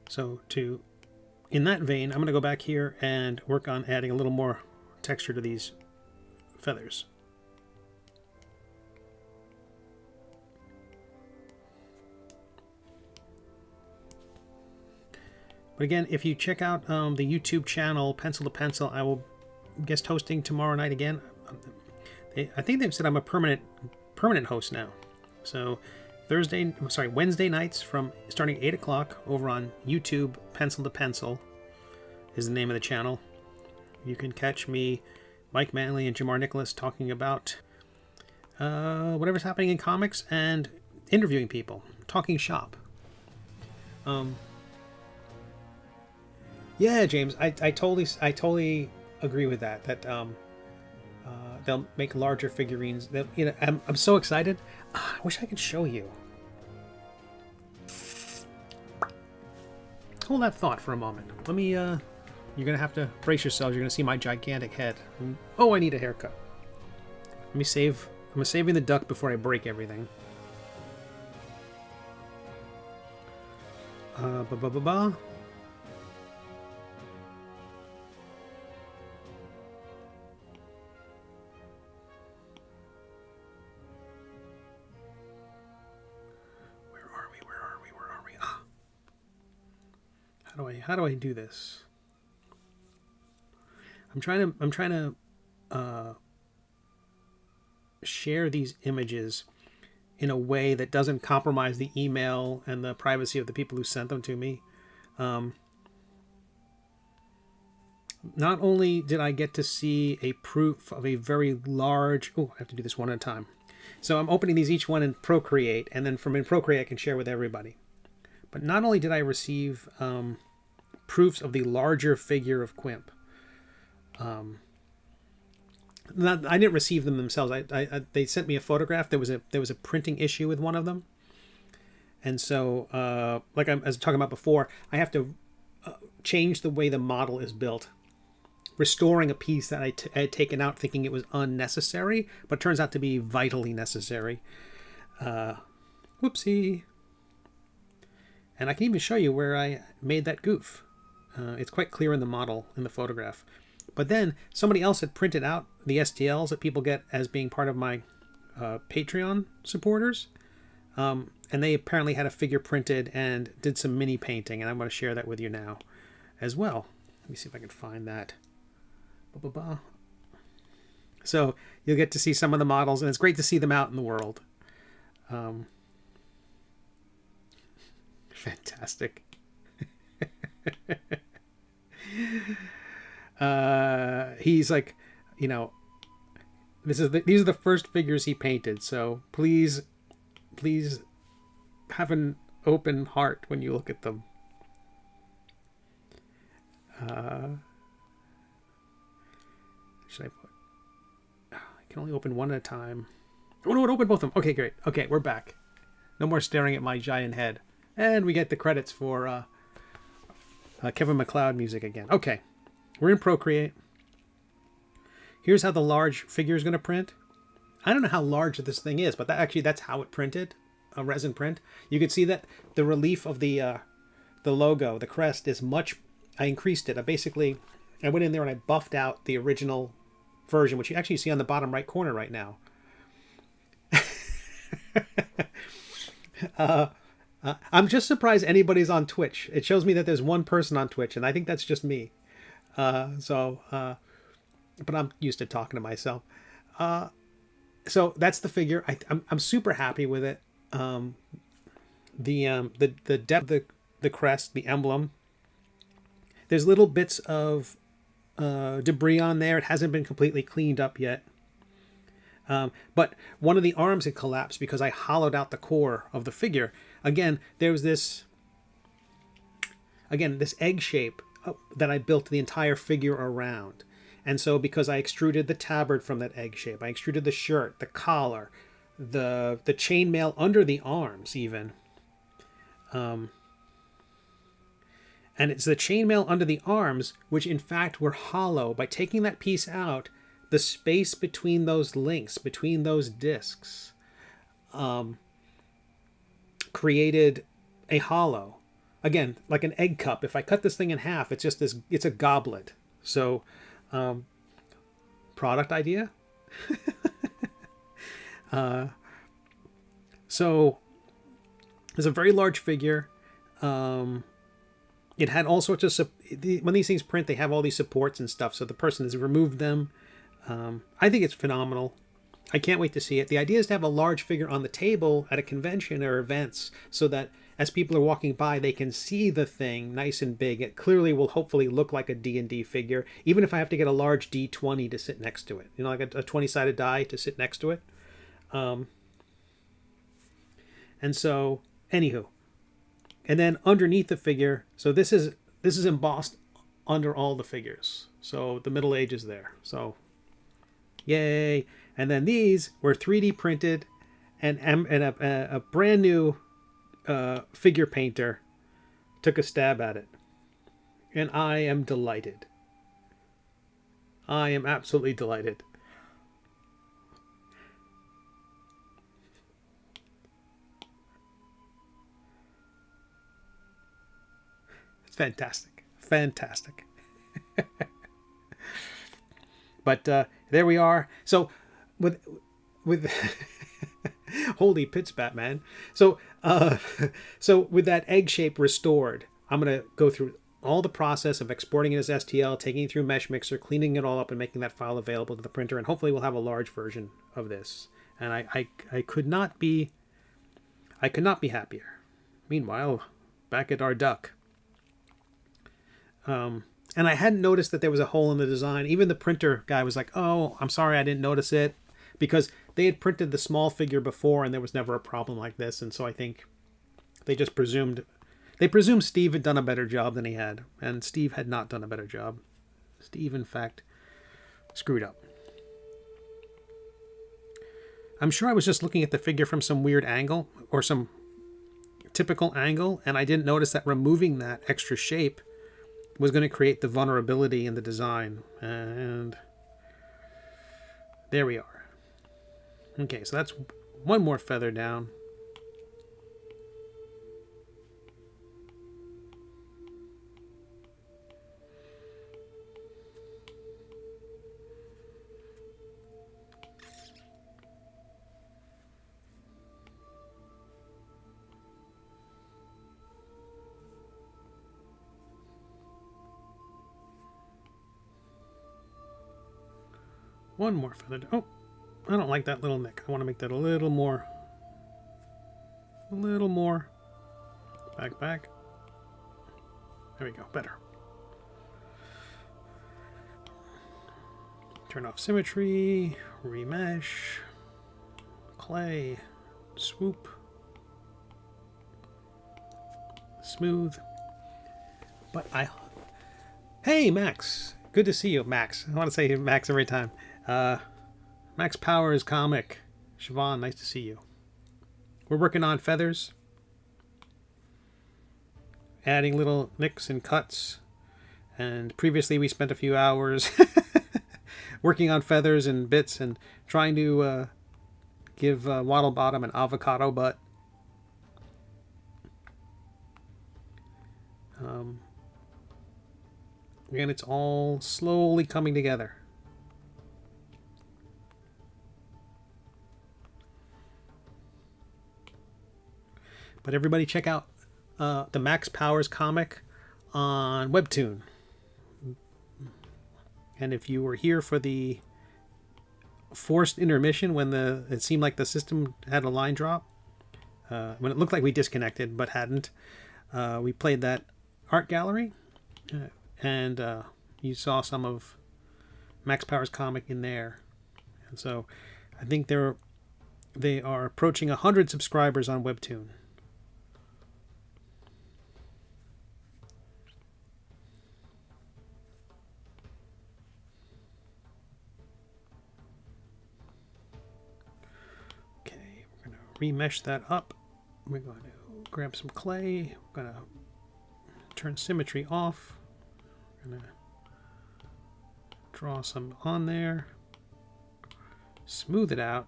So in that vein, I'm going to go back here and work on adding a little more texture to these feathers. But again, if you check out the YouTube channel, Pencil to Pencil, I will guest hosting tomorrow night again. I think they've said I'm a permanent host now. So Wednesday nights from starting 8 o'clock over on YouTube, Pencil to Pencil is the name of the channel. You can catch me, Mike Manley, and Jamar Nicholas talking about whatever's happening in comics and interviewing people, talking shop. Yeah, James, I totally agree with that. That they'll make larger figurines. I'm so excited. I wish I could show you. Hold that thought for a moment. Let me. You're gonna have to brace yourselves. You're gonna see my gigantic head. Oh, I need a haircut. Let me save. I'm saving the duck before I break everything. Ba. How do I do this? I'm trying to share these images in a way that doesn't compromise the email and the privacy of the people who sent them to me. Not only did I get to see a proof of a very large... Oh, I have to do this one at a time. So I'm opening these each one in Procreate, and then from in Procreate I can share with everybody. But not only did I receive proofs of the larger figure of Quimp. I didn't receive them themselves. They sent me a photograph. There was a printing issue with one of them, and so like I was talking about before, I have to change the way the model is built, restoring a piece that I had taken out thinking it was unnecessary, but turns out to be vitally necessary. Whoopsie. And I can even show you where I made that goof. It's quite clear in the model, in the photograph. But then somebody else had printed out the STLs that people get as being part of my Patreon supporters. And they apparently had a figure printed and did some mini painting. And I'm going to share that with you now as well. Let me see if I can find that. So you'll get to see some of the models. And it's great to see them out in the world. Fantastic. He's like, these are the first figures he painted, so please have an open heart when you look at them. Should I put... I can only open one at a time. Oh no, it opened both of them. Okay, great. Okay, we're back. No more staring at my giant head. And we get the credits for Kevin MacLeod music again. Okay, we're in Procreate. Here's how the large figure is going to print. I don't know how large this thing is, but that's how it printed, a resin print. You can see that the relief of the logo, the crest, is much... I increased it. I went in there and I buffed out the original version, which you actually see on the bottom right corner right now. I'm just surprised anybody's on Twitch. It shows me that there's one person on Twitch, and I think that's just me. But I'm used to talking to myself. So that's the figure. I'm super happy with it. The depth of the crest, the emblem. There's little bits of debris on there. It hasn't been completely cleaned up yet. But one of the arms had collapsed because I hollowed out the core of the figure. Again, there was this egg shape that I built the entire figure around. And so because I extruded the tabard from that egg shape, I extruded the shirt, the collar, the chainmail under the arms even. And it's the chainmail under the arms, which in fact were hollow. By taking that piece out, the space between those links, between those discs, created a hollow. Again, like an egg cup. If I cut this thing in half, it's just this, it's a goblet. So, product idea. So it's a very large figure. It had all sorts of, when these things print, they have all these supports and stuff. So the person has removed them. I think it's phenomenal. I can't wait to see it. The idea is to have a large figure on the table at a convention or events so that as people are walking by, they can see the thing nice and big. It clearly will hopefully look like a D&D figure, even if I have to get a large D20 to sit next to it. You know, like a 20-sided die to sit next to it. And so, anywho. And then underneath the figure, so this is embossed under all the figures. So the Middle Age is there. So, yay. And then these were 3D printed, and a brand new figure painter took a stab at it. And I am delighted. I am absolutely delighted. It's fantastic. Fantastic. But there we are. So with holy pits, Batman. So so with that egg shape restored, I'm gonna go through all the process of exporting it as STL, taking it through Mesh Mixer, cleaning it all up, and making that file available to the printer. And hopefully we'll have a large version of this. And I could not be happier. Meanwhile, back at our duck. And I hadn't noticed that there was a hole in the design. Even the printer guy was like, "Oh, I'm sorry, I didn't notice it," because they had printed the small figure before, and there was never a problem like this. And so I think they just presumed Steve had done a better job than he had, and Steve had not done a better job. Steve, in fact, screwed up. I'm sure I was just looking at the figure from some weird angle or some typical angle, and I didn't notice that removing that extra shape was going to create the vulnerability in the design. And there we are. Okay, so that's one more feather down. One more feather. Oh, I don't like that little neck. I want to make that a little more. A little more. Back. There we go. Better. Turn off symmetry. Remesh. Clay. Swoop. Smooth. But Hey, Max. Good to see you, Max. I want to say Max every time. Max Powers Comic. Siobhan, nice to see you. We're working on feathers. Adding little nicks and cuts. And previously we spent a few hours working on feathers and bits and trying to give Waddlebottom an avocado butt. Again, it's all slowly coming together. But everybody check out the Max Powers comic on WEBTOON. And if you were here for the forced intermission when it seemed like the system had a line drop, when it looked like we disconnected but hadn't, we played that art gallery, and you saw some of Max Powers comic in there. And so I think they are approaching 100 subscribers on WEBTOON. remesh that up. We're going to grab some clay. We're going to turn symmetry off. We're going to draw some on there. Smooth it out.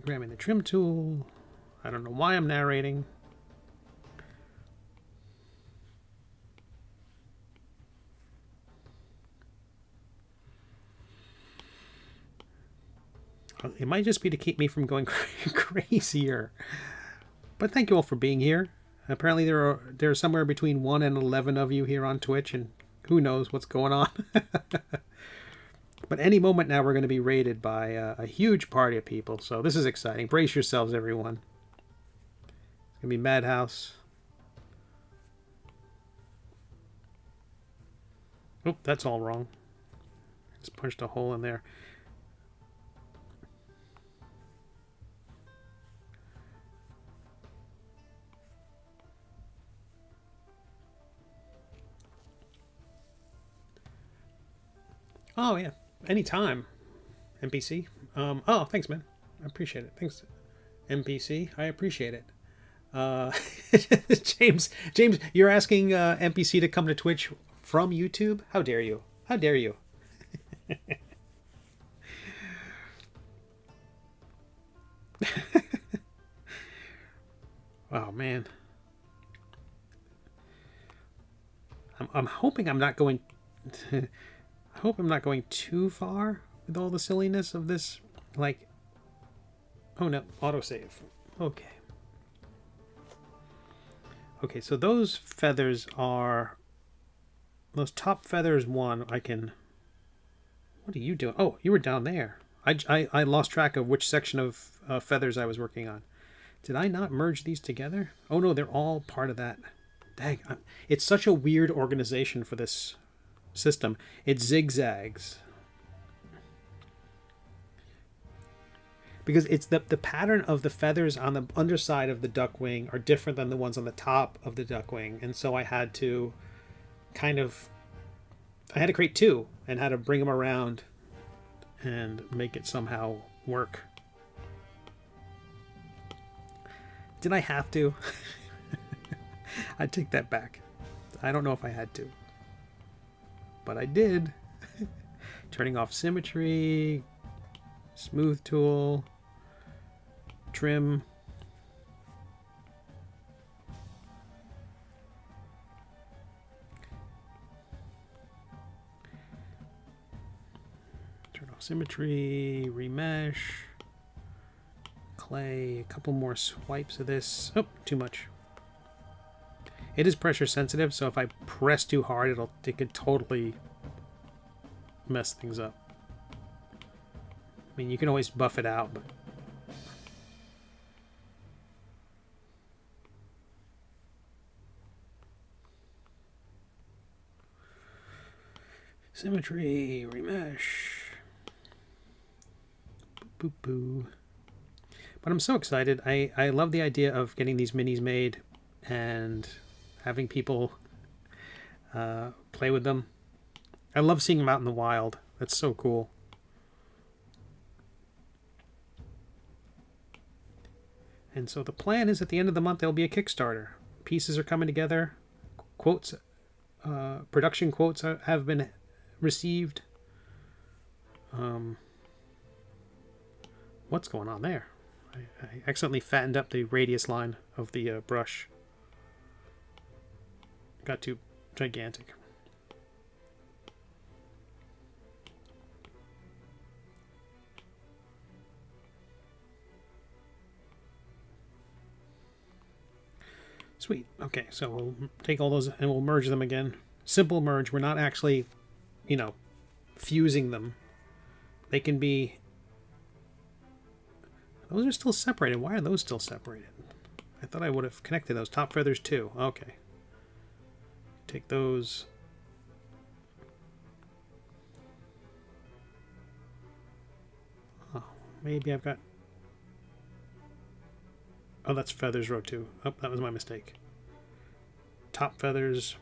Grabbing the trim tool. I don't know why I'm narrating. It might just be to keep me from going crazier. But thank you all for being here. Apparently there's somewhere between 1 and 11 of you here on Twitch, and who knows what's going on. But any moment now we're going to be raided by a huge party of people. So this is exciting. Brace yourselves, everyone. It's going to be Madhouse. Oh, that's all wrong. Just punched a hole in there. Oh, yeah. Anytime. NPC. Oh, thanks, man. I appreciate it. Thanks, NPC. I appreciate it. James, you're asking NPC to come to Twitch from YouTube? How dare you? How dare you? Oh, man. I'm hoping I'm not going... I hope I'm not going too far with all the silliness of this. Like... Oh, no. Autosave. Okay. Okay, so those feathers are... Those top feathers, one, I can... What are you doing? Oh, you were down there. I lost track of which section of feathers I was working on. Did I not merge these together? Oh, no, they're all part of that. Dang, it's such a weird organization for this system. It zigzags. Because it's the pattern of the feathers on the underside of the duck wing are different than the ones on the top of the duck wing. And so I had to kind of... I had to create two and had to bring them around and make it somehow work. Did I have to? I take that back. I don't know if I had to. But I did. Turning off symmetry, smooth tool, trim. Turn off symmetry, remesh, clay, a couple more swipes of this. Oh, too much. It is pressure sensitive, so if I press too hard, it could totally mess things up. I mean, you can always buff it out, but... Symmetry, remesh. Boop, boop, boop. But I'm so excited. I love the idea of getting these minis made and having people play with them. I love seeing them out in the wild. That's so cool. And so the plan is at the end of the month there'll be a Kickstarter. Pieces are coming together. Quotes, production quotes have been received. What's going on there? I accidentally fattened up the radius line of the brush. Got too gigantic. Sweet. Okay, so we'll take all those and we'll merge them again. Simple merge. We're not actually, you know, fusing them. They can be... Those are still separated. Why are those still separated? I thought I would have connected those top feathers too. Okay. Take those. Oh, maybe I've got... Oh, that's feathers row 2. Oh, that was my mistake. Top feathers.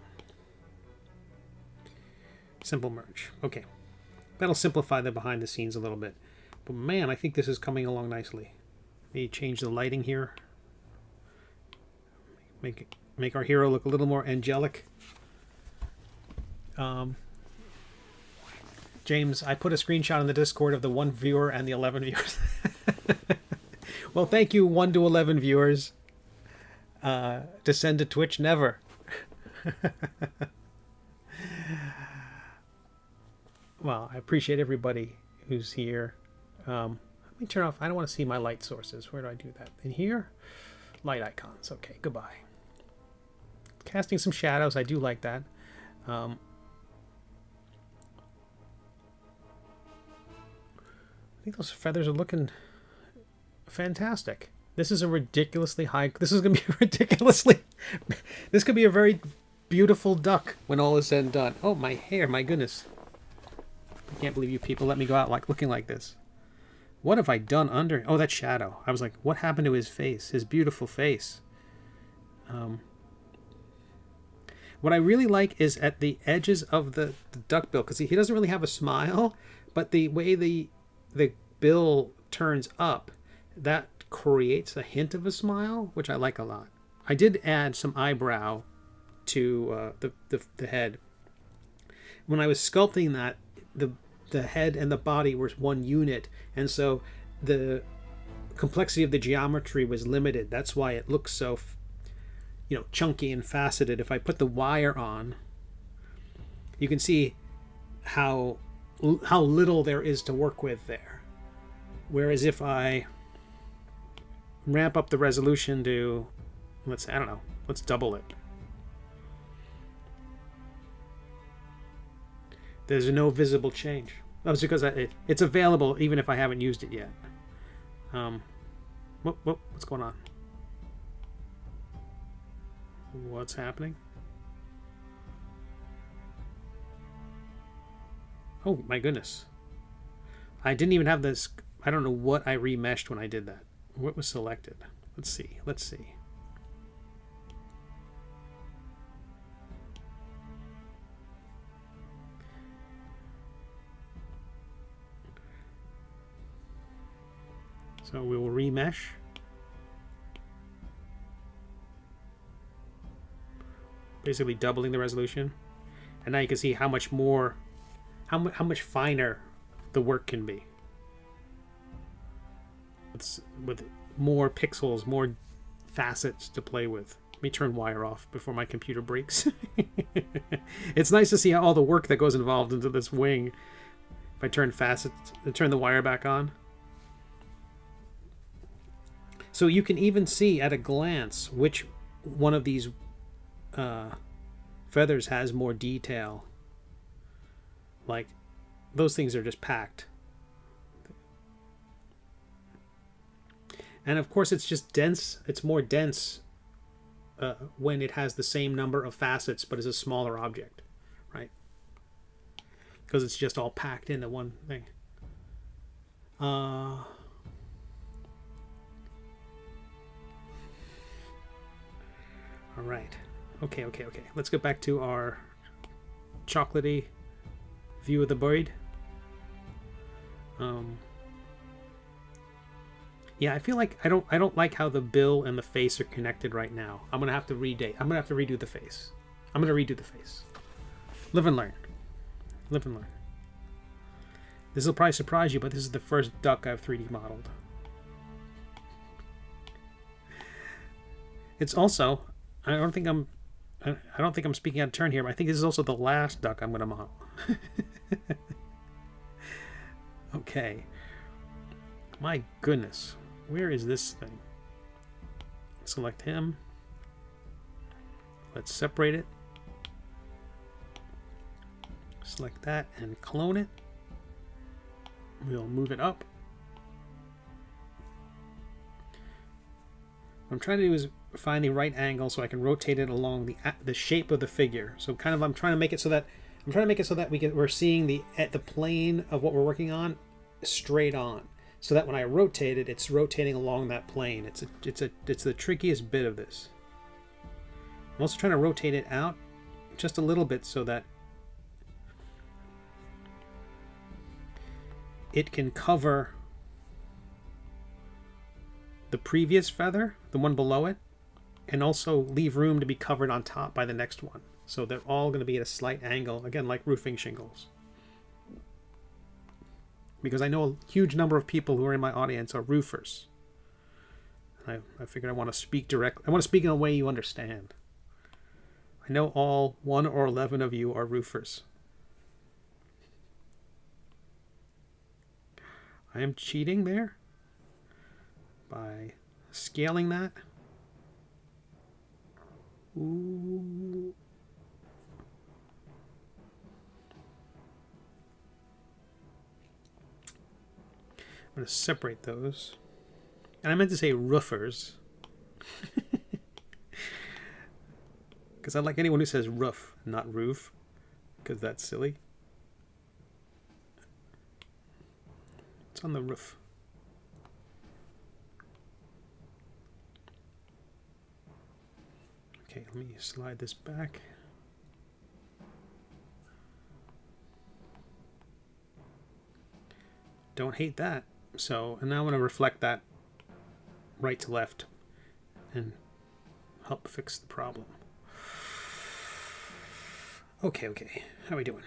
Simple merge. Okay. That'll simplify the behind the scenes a little bit. But man, I think this is coming along nicely. Let me change the lighting here. Make our hero look a little more angelic. James, I put a screenshot in the Discord of the 1 viewer and the 11 viewers. Well, thank you, 1 to 11 viewers. To send to Twitch, never. Well, I appreciate everybody who's here. Let me turn off. I don't want to see my light sources. Where do I do that? In here? Light icons. Okay, goodbye. Casting some shadows. I do like that. I think those feathers are looking fantastic. This is a ridiculously high... This is going to be ridiculously... This could be a very beautiful duck when all is said and done. Oh, my hair. My goodness. I can't believe you people let me go out like looking like this. What have I done under... Oh, that shadow. I was like, what happened to his face? His beautiful face. What I really like is at the edges of the duckbill, because he doesn't really have a smile, but the way the bill turns up, that creates a hint of a smile, which I like a lot. I did add some eyebrow to the head. When I was sculpting that, the head and the body were one unit, and so the complexity of the geometry was limited. That's why it looks so, chunky and faceted. If I put the wire on, you can see how little there is to work with there. Whereas if I ramp up the resolution to, let's double it. There's no visible change. That's because it's available even if I haven't used it yet. What's going on? What's happening? Oh my goodness. I didn't even have this. I don't know what I remeshed when I did that. What was selected? Let's see. So we will remesh. Basically doubling the resolution. And now you can see how much more, how much finer the work can be. With more pixels, more facets to play with. Let me turn wire off before my computer breaks. It's nice to see all the work that goes involved into this wing. If I turn the wire back on. So you can even see at a glance which one of these feathers has more detail. Like, those things are just packed. And of course it's just dense. It's more dense when it has the same number of facets but is a smaller object, right? Because it's just all packed into one thing. All right. Okay. Let's get back to our chocolatey view of the bird. Yeah, I feel like I don't like how the bill and the face are connected right now. I'm gonna have to redo the face. I'm gonna redo the face. Live and learn. Live and learn. This will probably surprise you, but this is the first duck I've 3D modeled. It's also, I don't think I'm speaking out of turn here, but I think this is also the last duck I'm gonna model. Okay. My goodness. Where is this thing? Select him. Let's separate it. Select that and clone it. We'll move it up. What I'm trying to do is find the right angle so I can rotate it along the shape of the figure. So kind of I'm trying to make it so that we're seeing the plane of what we're working on straight on. So that when I rotate it, it's rotating along that plane. It's the trickiest bit of this. I'm also trying to rotate it out just a little bit so that it can cover the previous feather, the one below it, and also leave room to be covered on top by the next one. So they're all going to be at a slight angle, again, like roofing shingles. Because I know a huge number of people who are in my audience are roofers. I figured I want to speak directly. I want to speak in a way you understand. I know all 1 or 11 of you are roofers. I am cheating there by scaling that. Ooh. I'm going to separate those. And I meant to say roofers. Because I like anyone who says roof, not roof. Because that's silly. It's on the roof. Okay, let me slide this back. Don't hate that. So, and now I'm going to reflect that right to left and help fix the problem. Okay. How are we doing?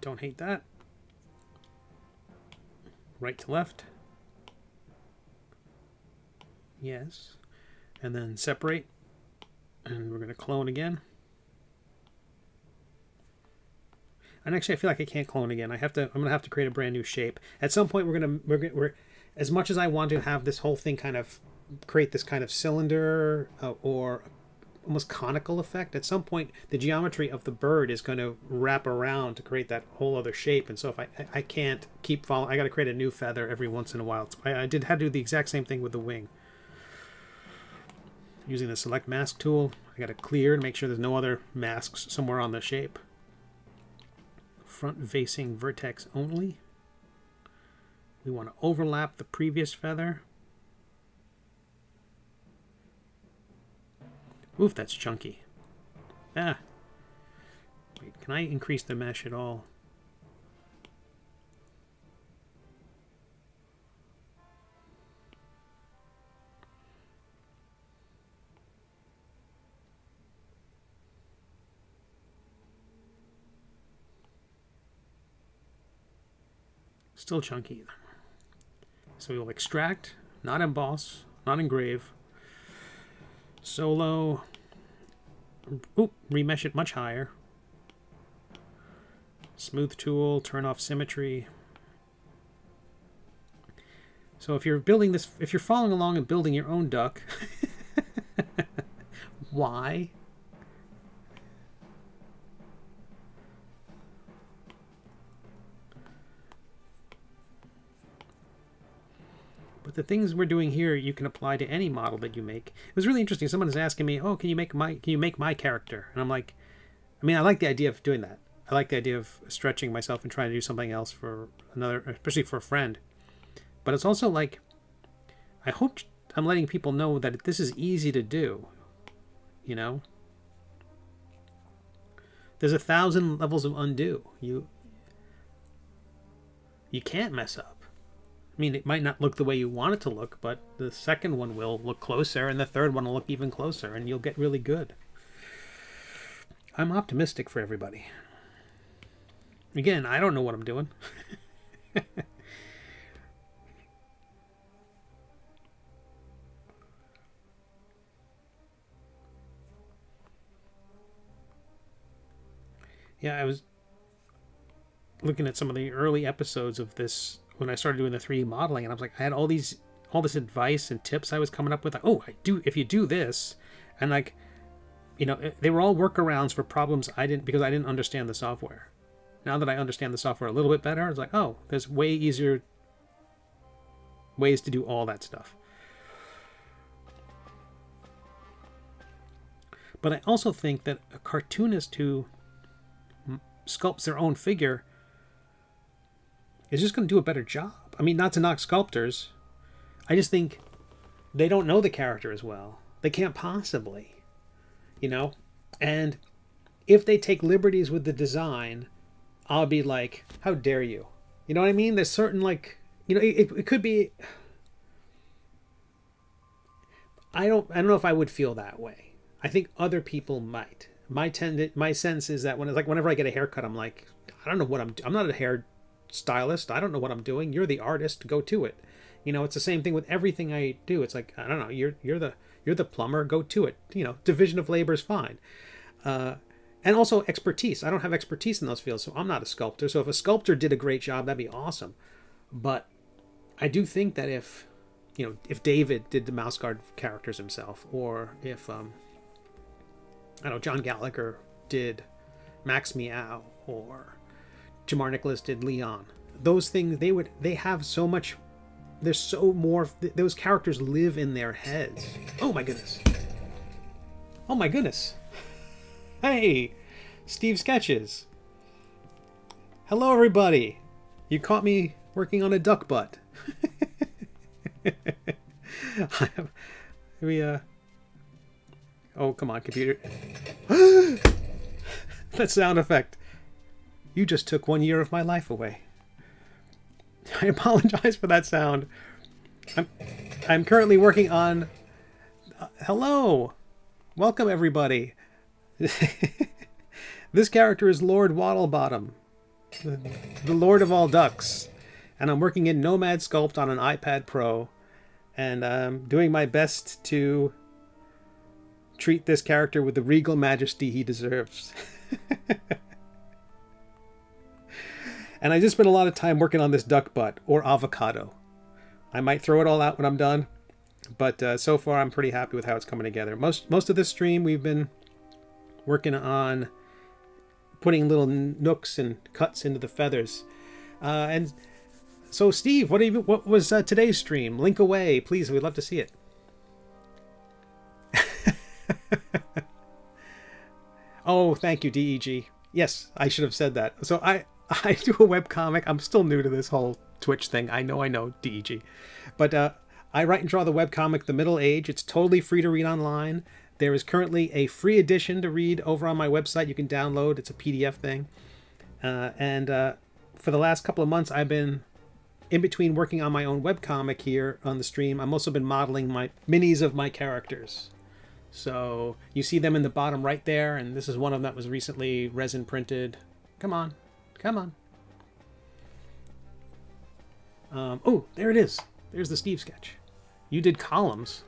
Don't hate that. Right to left. Yes. And then separate. And we're going to clone again. And actually, I feel like I can't clone again. I'm going to have to create a brand new shape. At some point, we're as much as I want to have this whole thing kind of create this kind of cylinder or almost conical effect, at some point, the geometry of the bird is going to wrap around to create that whole other shape. And so if I can't keep following, I got to create a new feather every once in a while. I had to do the exact same thing with the wing. Using the select mask tool, I got to clear and make sure there's no other masks somewhere on the shape. Front facing vertex only. We want to overlap the previous feather. Oof, that's chunky. Ah. Wait, can I increase the mesh at all? Still chunky. So we'll extract, not emboss, not engrave. Solo. Oop, remesh it much higher. Smooth tool, turn off symmetry. So if you're building this, if you're following along and building your own duck, why? But the things we're doing here, you can apply to any model that you make. It was really interesting. Someone is asking me, "Oh, can you make my character?" And I'm like, I mean, I like the idea of doing that. I like the idea of stretching myself and trying to do something else for another, especially for a friend. But it's also like, I hope I'm letting people know that this is easy to do. You know, there's 1,000 levels of undo. You can't mess up. I mean, it might not look the way you want it to look, but the second one will look closer, and the third one will look even closer, and you'll get really good. I'm optimistic for everybody. Again, I don't know what I'm doing. Yeah, I was looking at some of the early episodes of this when I started doing the 3D modeling, and I was like, I had all this advice and tips I was coming up with. Like, oh, if you do this, and like, you know, they were all workarounds for problems because I didn't understand the software. Now that I understand the software a little bit better, it's like, oh, there's way easier ways to do all that stuff. But I also think that a cartoonist who sculpts their own figure is just going to do a better job. I mean, not to knock sculptors. I just think they don't know the character as well. They can't possibly, you know? And if they take liberties with the design, I'll be like, how dare you? You know what I mean? There's certain, like, you know, it could be... I don't know if I would feel that way. I think other people might. My sense is that whenever I get a haircut, I'm like, I don't know what I'm not a hair stylist. I don't know what I'm doing. You're the artist. Go to it. It's the same thing with everything I do. It's like, I don't know. You're the plumber. Go to it. Division of labor is fine. And also expertise. I don't have expertise in those fields, so I'm not a sculptor. So if a sculptor did a great job, that'd be awesome. But I do think that if David did the mouse guard characters himself, or if I don't know, John Gallagher did Max Meow, or Jamar Nicholas did Leon, those things, they have so much. There's so more. Those characters live in their heads. Oh my goodness. Oh my goodness. Hey, Steve Sketches. Hello, everybody. You caught me working on a duck butt. Oh, come on, computer. That sound effect. You just took 1 year of my life away. I apologize for that sound. I'm currently working on... hello. Welcome, everybody. This character is Lord Waddlebottom, the Lord of all ducks. And I'm working in Nomad Sculpt on an iPad Pro. And I'm doing my best to treat this character with the regal majesty he deserves. And I just spent a lot of time working on this duck butt, or avocado. I might throw it all out when I'm done, but so far I'm pretty happy with how it's coming together. Most of this stream we've been working on putting little nooks and cuts into the feathers. And so Steve, what was today's stream? Link away, please. We'd love to see it. Oh, thank you, DEG. Yes, I should have said that. So I do a webcomic. I'm still new to this whole Twitch thing. I know, DEG. But I write and draw the webcomic The Middle Age. It's totally free to read online. There is currently a free edition to read over on my website. You can download. It's a PDF thing. And for the last couple of months, I've been in between working on my own webcomic here on the stream. I've also been modeling my minis of my characters. So you see them in the bottom right there, and this is one of them that was recently resin printed. Come on. Oh, there it is. There's the Steve sketch. You did columns.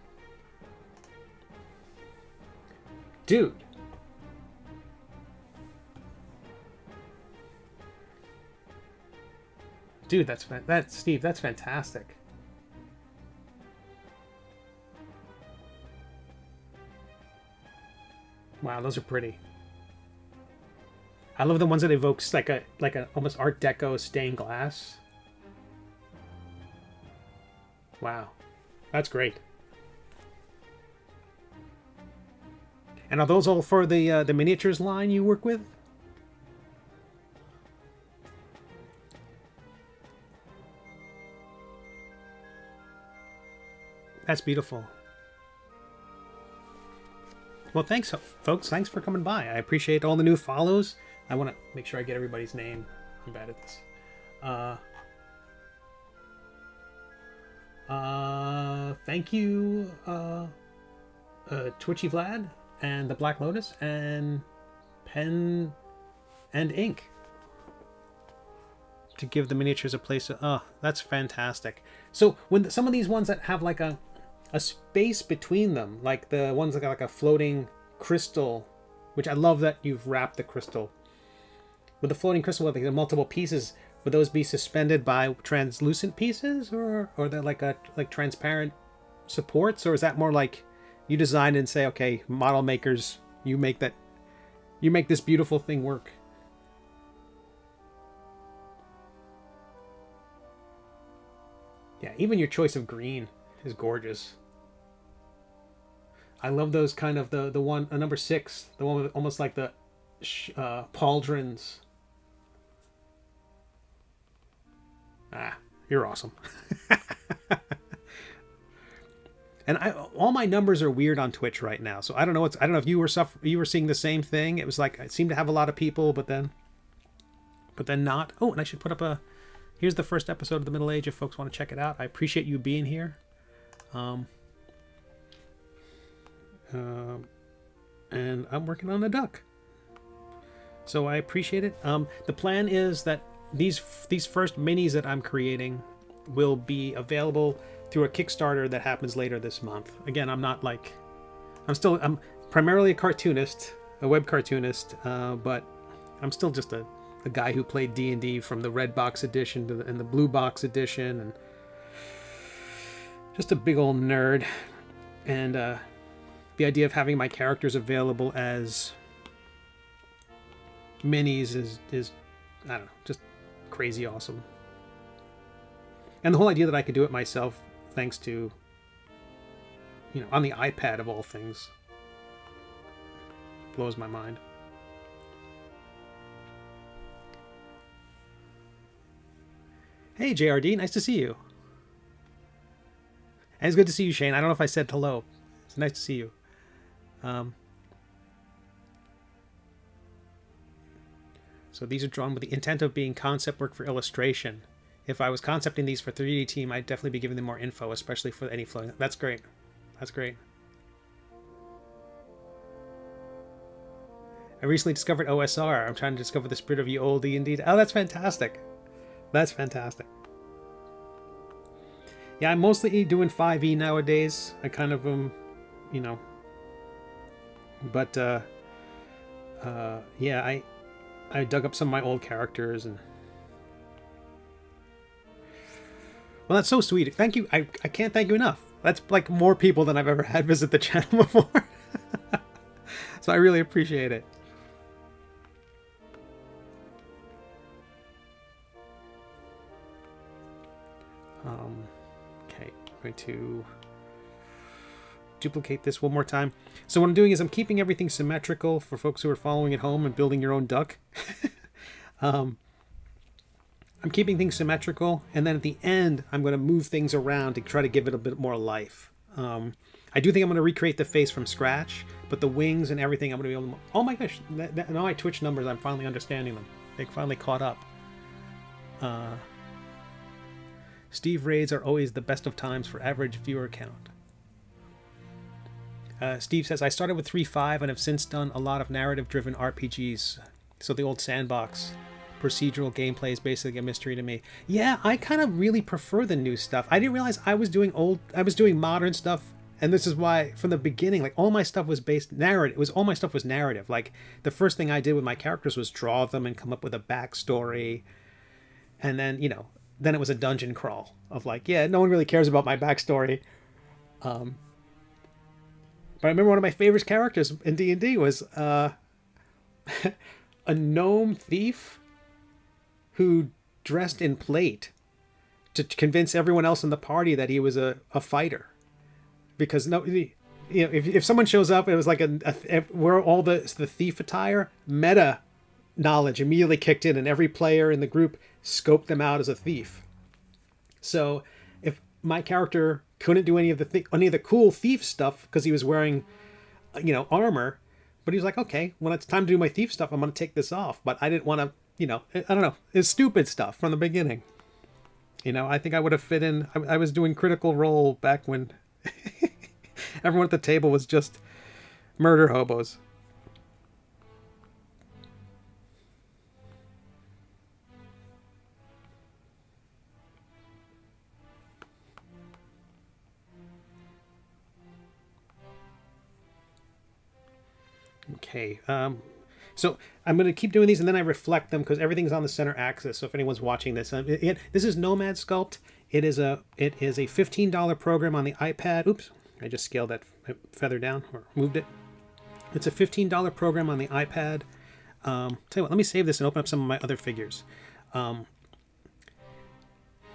Dude. Dude, that's Steve, that's fantastic. Wow, those are pretty. I love the ones that evokes like a almost Art Deco stained glass. Wow, that's great. And are those all for the miniatures line you work with? That's beautiful. Well, thanks, folks. Thanks for coming by. I appreciate all the new follows. I want to make sure I get everybody's name. I'm bad at this. Thank you, Twitchy Vlad, and the Black Lotus, and Pen and Ink, to give the miniatures a place. Oh, that's fantastic. So when some of these ones that have like a space between them, like the ones that got like a floating crystal, which I love that you've wrapped the crystal with the floating crystal with like the multiple pieces. Would those be suspended by translucent pieces, or they're like transparent supports, or is that more like you design and say, okay, model makers, you make this beautiful thing work? Yeah, even your choice of green is gorgeous. I love those kind of the one number 6, the one with almost like the pauldrons. Ah, you're awesome. And all my numbers are weird on Twitch right now, so I don't know if you were seeing the same thing. It was like I seemed to have a lot of people, but then not. Oh, and I should put up here's the first episode of The Middle Age if folks want to check it out. I appreciate you being here. And I'm working on a duck. So I appreciate it. The plan is that these first minis that I'm creating will be available through a Kickstarter that happens later this month. Again, I'm primarily a cartoonist, a web cartoonist, but I'm still just a guy who played D&D from the red box edition and the blue box edition, and just a big old nerd. And the idea of having my characters available as minis is I don't know, just crazy awesome. And the whole idea that I could do it myself, thanks to, on the iPad of all things, blows my mind. Hey, JRD, nice to see you. And it's good to see you, Shane. I don't know if I said hello. It's nice to see you. So these are drawn with the intent of being concept work for illustration. If I was concepting these for 3D team, I'd definitely be giving them more info, especially for any flowing. That's great. That's great. I recently discovered OSR. I'm trying to discover the spirit of ye olde indeed. Oh, that's fantastic. That's fantastic. Yeah, I'm mostly doing 5e nowadays. I kind of but yeah, I dug up some of my old characters, and well, that's so sweet. Thank you. I can't thank you enough. That's like more people than I've ever had visit the channel before. So I really appreciate it. Okay, I'm going to duplicate this one more time. So what I'm doing is I'm keeping everything symmetrical for folks who are following at home and building your own duck. I'm keeping things symmetrical, and then at the end I'm going to move things around to try to give it a bit more life. I do think I'm going to recreate the face from scratch, but the wings and everything I'm going to be able to... Oh my gosh, now my Twitch numbers, I'm finally understanding them. They finally caught up. Steve raids are always the best of times for average viewer count. Steve says, I started with 3.5 and have since done a lot of narrative-driven RPGs. So the old sandbox procedural gameplay is basically a mystery to me. Yeah, I kind of really prefer the new stuff. I didn't realize I was doing modern stuff, and this is why from the beginning, like all my stuff was based narrative. All my stuff was narrative. Like the first thing I did with my characters was draw them and come up with a backstory, and then then it was a dungeon crawl of like, yeah, no one really cares about my backstory. But I remember one of my favorite characters in D&D was a gnome thief who dressed in plate to convince everyone else in the party that he was a fighter. Because if someone shows up, it was like where all the thief attire, meta knowledge immediately kicked in, and every player in the group scoped them out as a thief. So if my character couldn't do any of the cool thief stuff because he was wearing, armor, but he was like, okay, when it's time to do my thief stuff, I'm going to take this off. But I didn't want to, I don't know, it's stupid stuff from the beginning. I think I would have fit in. I was doing Critical Role back when everyone at the table was just murder hobos. Okay, so I'm going to keep doing these, and then I reflect them because everything's on the center axis. So if anyone's watching this, this is Nomad Sculpt. It is a $15 program on the iPad. Oops, I just scaled that feather down or moved it. It's a $15 program on the iPad. Tell you what, let me save this and open up some of my other figures.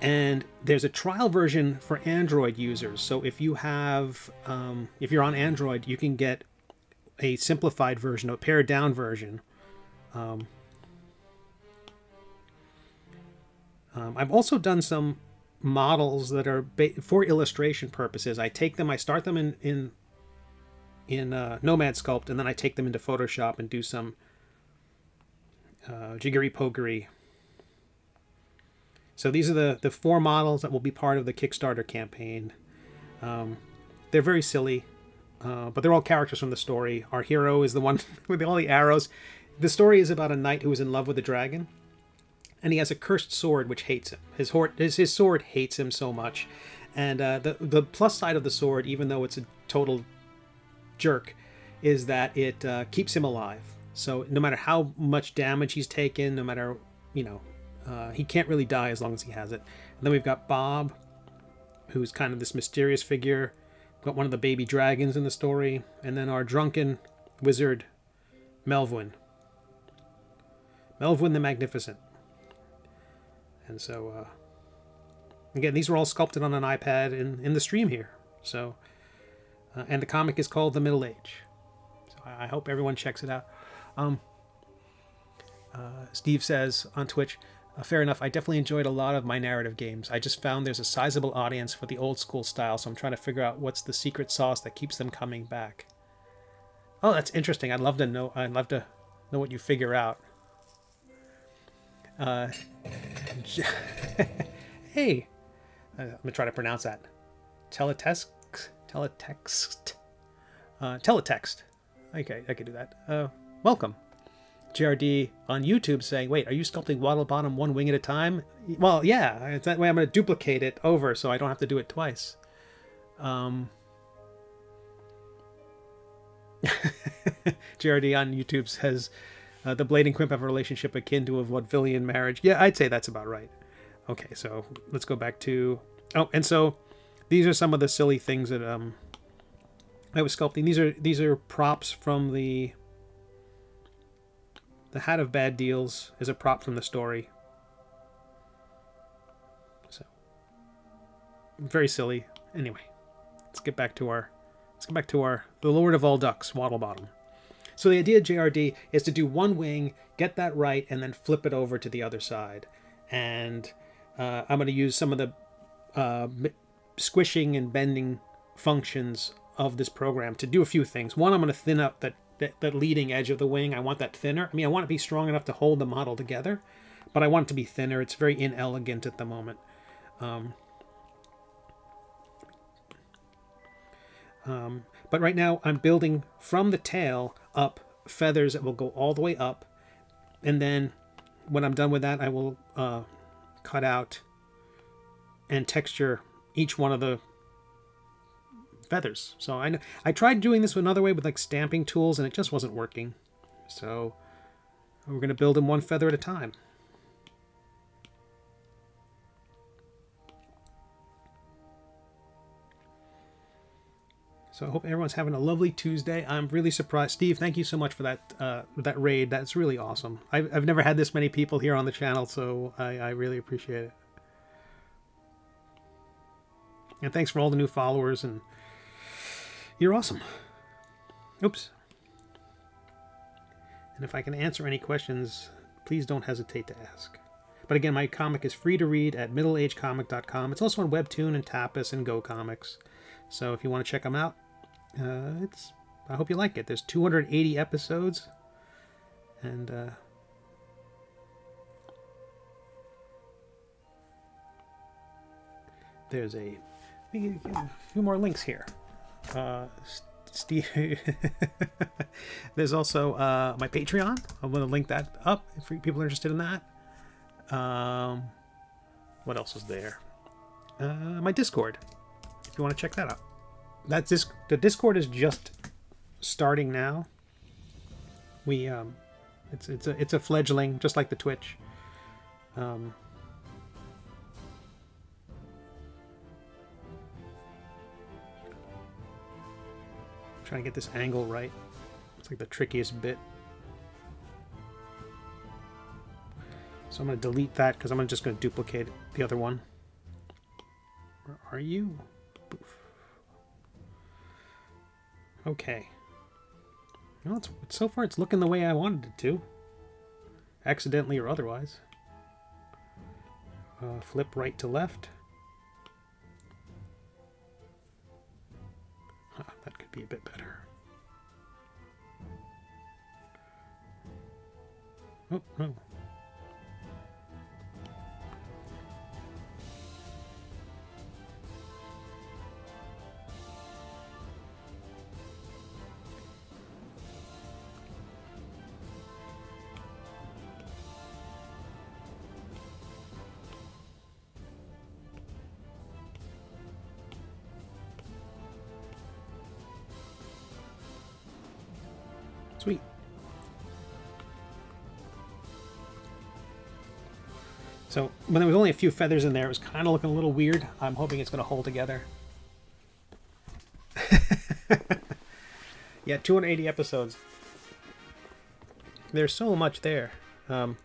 And there's a trial version for Android users. So if you have, if you're on Android, you can get a simplified version, a pared down version. I've also done some models that are for illustration purposes. I start them in Nomad Sculpt, and then I take them into Photoshop and do some jiggery pokery. So these are the 4 models that will be part of the Kickstarter campaign. They're very silly. but they're all characters from the story. Our hero is the one with all the arrows. The story is about a knight who is in love with a dragon, and he has a cursed sword which hates him. His sword hates him so much. And the plus side of the sword, even though it's a total jerk, is that it keeps him alive. So no matter how much damage he's taken, no matter, he can't really die as long as he has it. And then we've got Bob, who's kind of this mysterious figure. We've got one of the baby dragons in the story. And then our drunken wizard, Melvin. Melvin the Magnificent. And so, again, these were all sculpted on an iPad in the stream here. So, and the comic is called The Middle Age. So I hope everyone checks it out. Steve says on Twitch, fair enough, I definitely enjoyed a lot of my narrative games. I just found there's a sizable audience for the old school style, so I'm trying to figure out what's the secret sauce that keeps them coming back. Oh, that's interesting. I'd love to know what you figure out. Hey, I'm gonna try to pronounce that. Teletext. Teletext. Okay, I can do that. Welcome. JRD on YouTube saying, wait, are you sculpting Waddlebottom one wing at a time? Well, yeah, it's that way I'm going to duplicate it over so I don't have to do it twice. JRD on YouTube says, the Blade and Quimp have a relationship akin to a vaudevillian marriage. Yeah, I'd say that's about right. Okay, so let's go back to... Oh, and so these are some of the silly things that I was sculpting. These are props from the Hat of Bad Deals is a prop from the story. So very silly. Anyway, let's get back to the Lord of all Ducks, Waddlebottom. So the idea of JRD is to do one wing, get that right, and then flip it over to the other side. And I'm going to use some of the squishing and bending functions of this program to do a few things. One, I'm going to thin up that leading edge of the wing. I want that thinner. I mean, I want it to be strong enough to hold the model together, but I want it to be thinner. It's very inelegant at the moment. But right now I'm building from the tail up feathers that will go all the way up. And then when I'm done with that, I will cut out and texture each one of the feathers. So I tried doing this another way with like stamping tools and it just wasn't working. So we're going to build them one feather at a time. So I hope everyone's having a lovely Tuesday. I'm really surprised. Steve, thank you so much for that raid. That's really awesome. I've never had this many people here on the channel, so I really appreciate it. And thanks for all the new followers, and you're awesome. Oops. And if I can answer any questions, please don't hesitate to ask. But again, my comic is free to read at middleagecomic.com. It's also on WEBTOON and Tapas and GoComics. So if you want to check them out, I hope you like it. There's 280 episodes, and there's a few more links here. Steve, there's also my Patreon. I'm going to link that up if people are interested in that. What else is there? My Discord, if you want to check that out. The Discord is just starting now. It's a fledgling, just like the Twitch. Trying to get this angle right. It's like the trickiest bit. So I'm going to delete that because I'm just going to duplicate the other one. Where are you? Poof. Okay. Well, so far it's looking the way I wanted it to. Accidentally or otherwise. Flip right to left. That could be a bit better. Oh, no. Sweet. So when there was only a few feathers in there, it was kind of looking a little weird. I'm hoping it's going to hold together. Yeah, 280 episodes. There's so much there. Okay.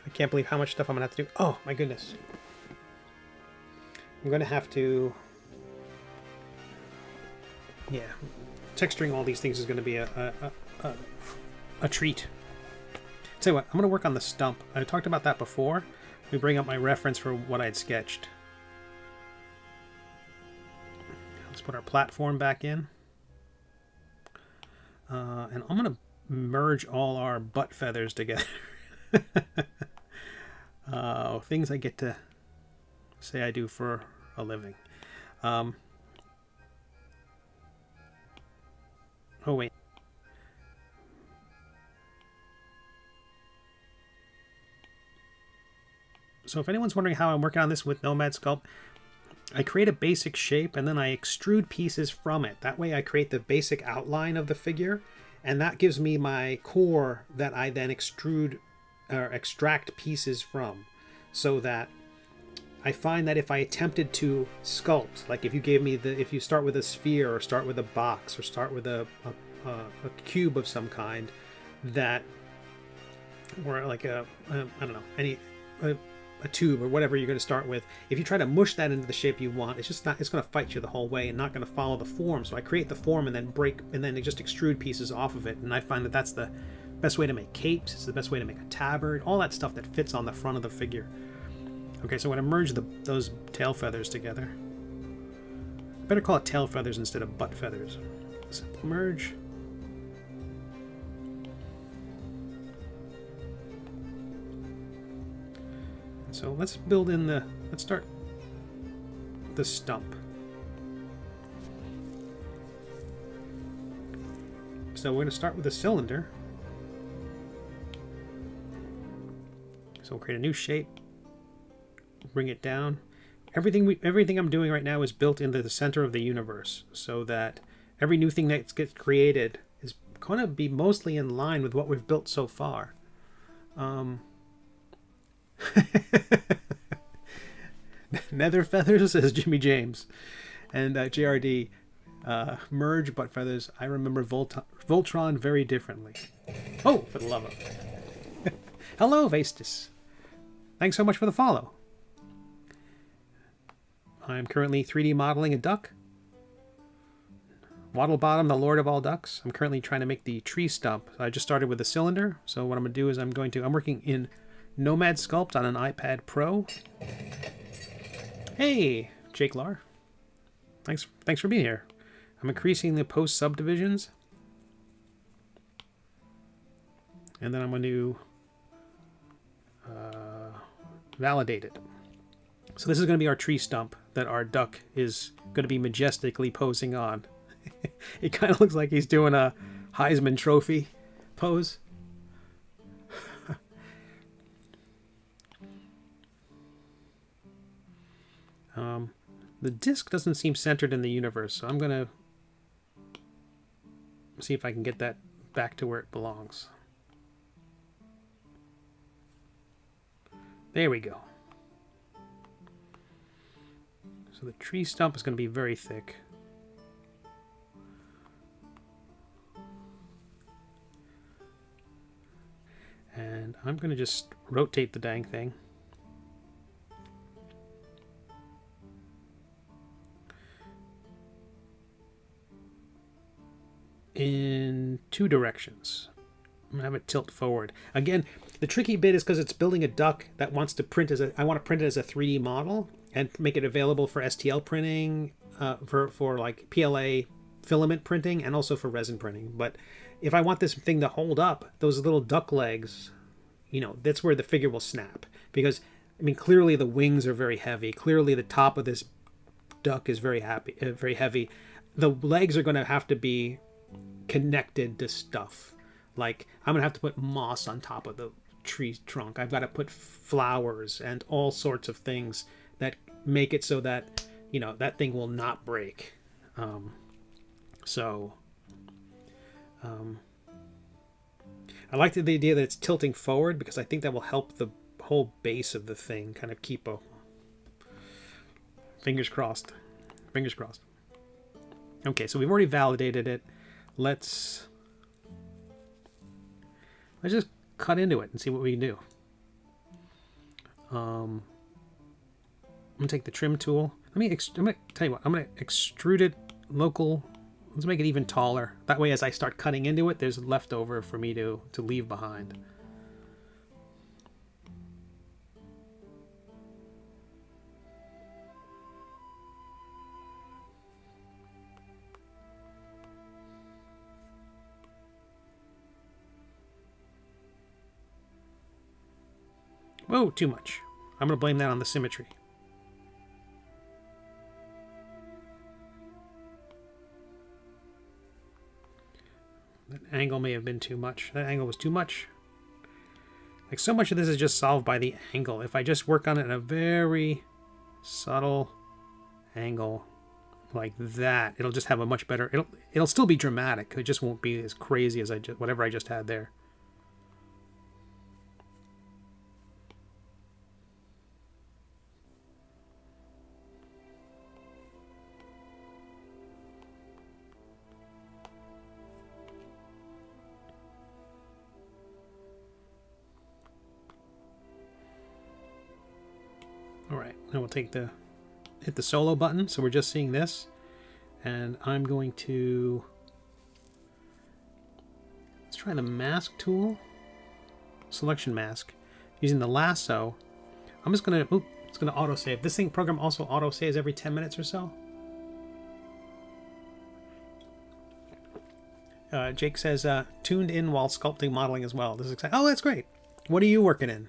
I can't believe how much stuff I'm going to have to do. Oh, my goodness. I'm going to have to... Yeah. Texturing all these things is going to be a treat. Tell you what, I'm going to work on the stump. I talked about that before. Let me bring up my reference for what I had sketched. Let's put our platform back in. And I'm going to merge all our butt feathers together. Things I get to say I do for a living. Oh, wait. So if anyone's wondering how I'm working on this with Nomad Sculpt, I create a basic shape and then I extrude pieces from it. That way I create the basic outline of the figure, and that gives me my core that I then extrude or extract pieces from. So that I find that if I attempted to sculpt, like if you gave me if you start with a sphere or start with a box or start with a cube of some kind, that, or like I don't know, a tube or whatever you're going to start with, if you try to mush that into the shape you want, it's just not, it's going to fight you the whole way and not going to follow the form. So I create the form and then break, and then they just extrude pieces off of it. And I find that that's the best way to make capes. It's the best way to make a tabard, all that stuff that fits on the front of the figure. Okay, so I'm going to merge those tail feathers together. Better call it tail feathers instead of butt feathers. Simple merge. So let's build in let's start the stump. So we're going to start with a cylinder. So we'll create a new shape, bring it down. Everything I'm doing right now is built into the center of the universe, so that every new thing that gets created is going to be mostly in line with what we've built so far. Nether feathers, says Jimmy James. And JRD, merge butt feathers. I remember Voltron very differently. Oh, for the love of... Hello, Vastus. Thanks so much for the follow. I'm currently 3D modeling a duck. Waddlebottom, the Lord of all ducks. I'm currently trying to make the tree stump. I just started with a cylinder. So what I'm going to do is I'm working in Nomad Sculpt on an iPad Pro. Hey, Jake Lar. Thanks for being here. I'm increasing the post subdivisions. And then I'm going to validate it. So this is going to be our tree stump that our duck is going to be majestically posing on. It kind of looks like he's doing a Heisman Trophy pose. The disc doesn't seem centered in the universe, so I'm going to see if I can get that back to where it belongs. There we go. So the tree stump is going to be very thick. And I'm going to just rotate the dang thing. In two directions. I'm gonna have it tilt forward. Again, the tricky bit is because it's building a duck that wants to print I want to print it as a 3D model and make it available for STL printing, for like PLA filament printing, and also for resin printing. But if I want this thing to hold up, those little duck legs, that's where the figure will snap. Because I mean, clearly the wings are very heavy. Clearly the top of this duck is very heavy. The legs are going to have to be connected to stuff. Like, I'm gonna have to put moss on top of the tree trunk. I've got to put flowers and all sorts of things that make it so that you know, that thing will not break. So I like the idea that it's tilting forward, because I think that will help the whole base of the thing kind of keep a... Fingers crossed. Fingers crossed. Okay, so we've already validated it. Let's just cut into it and see what we can do. I'm gonna take the trim tool. I'm gonna tell you what. I'm gonna extrude it local. Let's make it even taller. That way, as I start cutting into it, there's leftover for me to leave behind. Whoa, too much. I'm going to blame that on the symmetry. That angle may have been too much. That angle was too much. Like, so much of this is just solved by the angle. If I just work on it in a very subtle angle like that, it'll just have a much better... It'll still be dramatic. It just won't be as crazy as whatever I just had there. Alright, now we'll hit the solo button, so we're just seeing this, and I'm going to, let's try the mask tool, selection mask, using the lasso. I'm just going to, it's going to autosave. This program also autosaves every 10 minutes or so. Jake says, tuned in while sculpting modeling as well. This is exciting. Oh, that's great. What are you working in?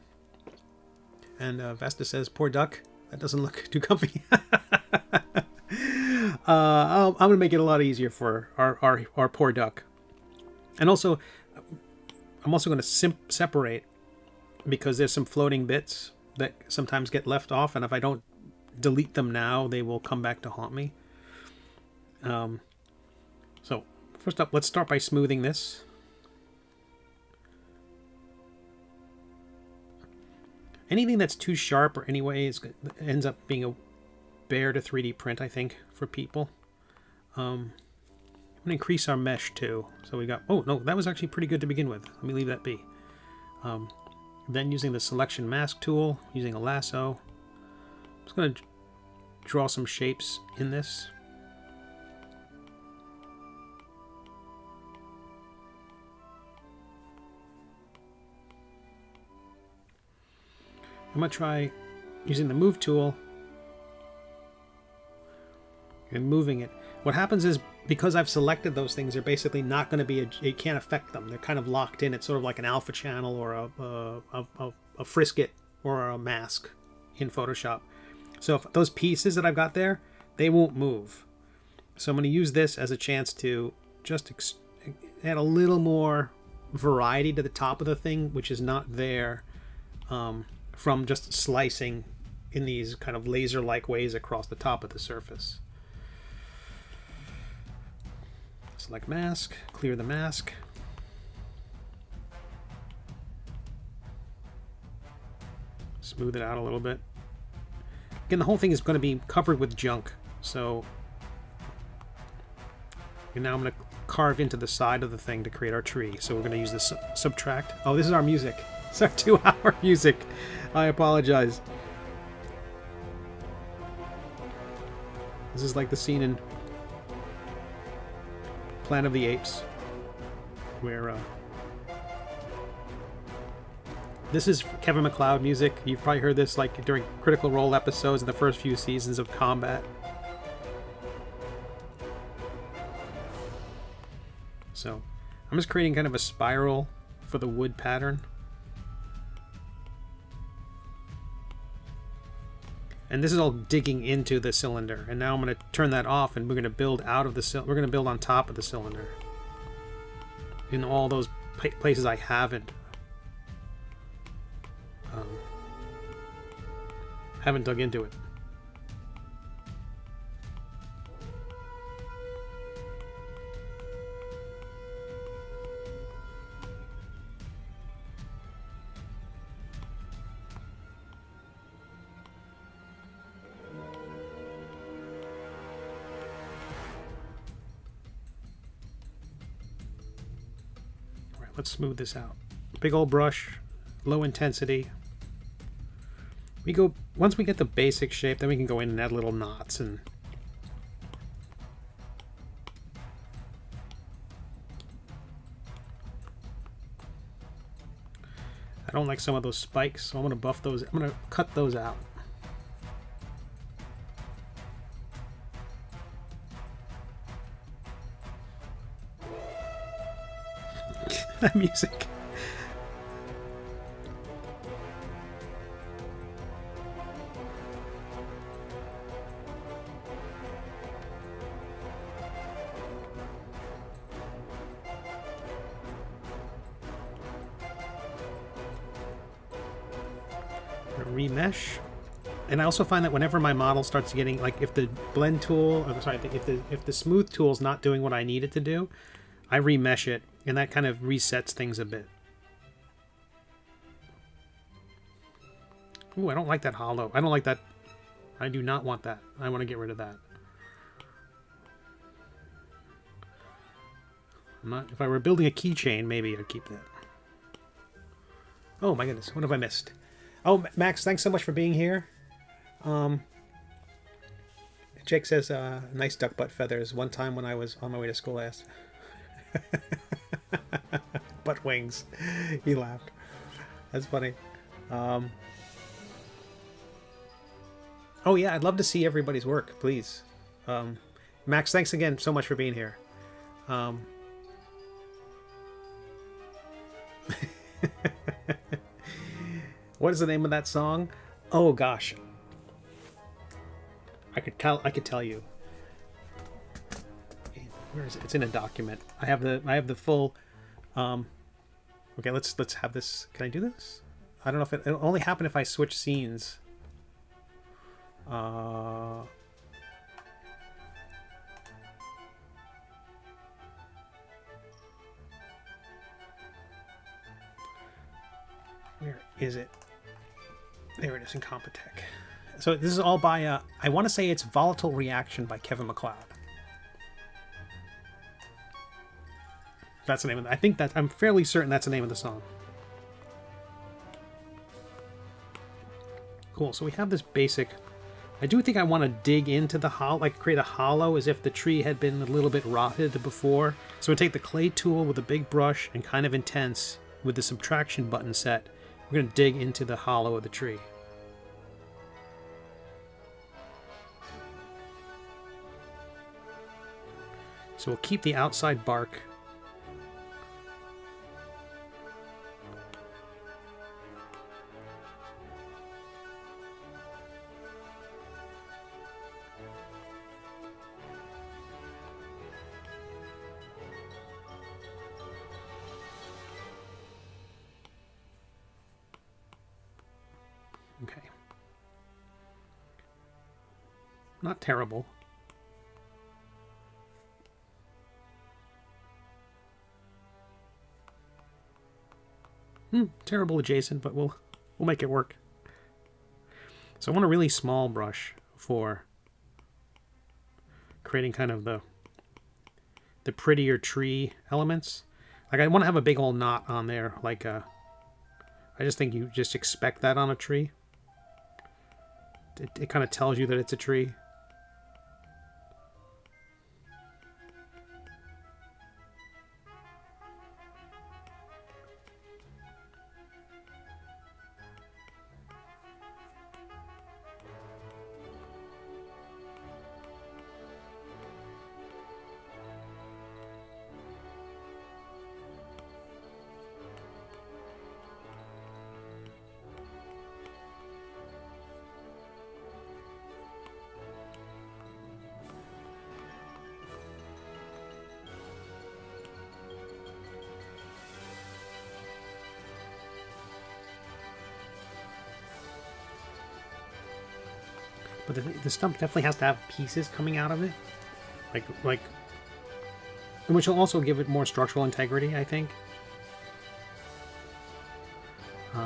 And Vesta says, poor duck. That doesn't look too comfy. I'm going to make it a lot easier for our poor duck. And also, I'm also going to separate, because there's some floating bits that sometimes get left off. And if I don't delete them now, they will come back to haunt me. So first up, let's start by smoothing this. Anything that's too sharp or anyway ends up being a bear to 3D print, I think, for people. I'm going to increase our mesh too. So we got, oh no, that was actually pretty good to begin with. Let me leave that be. Then using the selection mask tool, using a lasso, I'm just going to draw some shapes in this. I'm going to try using the move tool and moving it. What happens is, because I've selected those things, they're basically not going to be, it can't affect them. They're kind of locked in. It's sort of like an alpha channel or a frisket or a mask in Photoshop. So if those pieces that I've got there, they won't move. So I'm going to use this as a chance to just add a little more variety to the top of the thing, which is not there. From just slicing in these kind of laser-like ways across the top of the surface. Select mask, clear the mask. Smooth it out a little bit. Again, the whole thing is going to be covered with junk, so and now I'm going to carve into the side of the thing to create our tree. So we're going to use this subtract. Oh, this is our music. It's our 2-hour music. I apologize. This is like the scene in Planet of the Apes, where this is Kevin MacLeod music. You've probably heard this like during Critical Role episodes in the first few seasons of Combat. So I'm just creating kind of a spiral for the wood pattern. And this is all digging into the cylinder. And now I'm going to turn that off, and we're going to build out of the cylinder. We're going to build on top of the cylinder. In all those places I haven't dug into it. let's smooth this out. Big old brush, low intensity. Once we get the basic shape, then we can go in and add little knots and I don't like some of those spikes, so I'm gonna buff those. I'm gonna cut those out. That music. Remesh. And I also find that whenever my model starts getting, like, if the blend tool, or sorry, if the smooth tool is not doing what I need it to do, I remesh it, and that kind of resets things a bit. Ooh, I don't like that hollow. I don't like that. I do not want that. I want to get rid of that. If I were building a keychain, maybe I'd keep that. Oh my goodness, what have I missed? Oh, Max, thanks so much for being here. Jake says, nice duck butt feathers. One time when I was on my way to school, I asked. Butt wings. He laughed. That's funny. Oh yeah, I'd love to see everybody's work, please. Max, thanks again so much for being here. What is the name of that song? Oh gosh, I could tell you. Where is it? It's in a document. I have the full. Okay, let's have this. Can I do this? I don't know if it'll only happen if I switch scenes. Where is it? There it is in Compotech. So this is all by, I want to say it's Volatile Reaction by Kevin MacLeod. That's the name of it. I think that, I'm fairly certain that's the name of the song. Cool, so we have this basic, I do think I want to dig into the hollow, like create a hollow as if the tree had been a little bit rotted before. So we take the clay tool with a big brush and kind of intense with the subtraction button set. We're going to dig into the hollow of the tree. So we'll keep the outside bark. Okay. Not terrible. Terrible adjacent, but we'll make it work. So I want a really small brush for creating kind of the prettier tree elements. Like I want to have a big old knot on there, like I just think you just expect that on a tree. It kind of tells you that it's a tree. But the stump definitely has to have pieces coming out of it, like, which will also give it more structural integrity, I think. So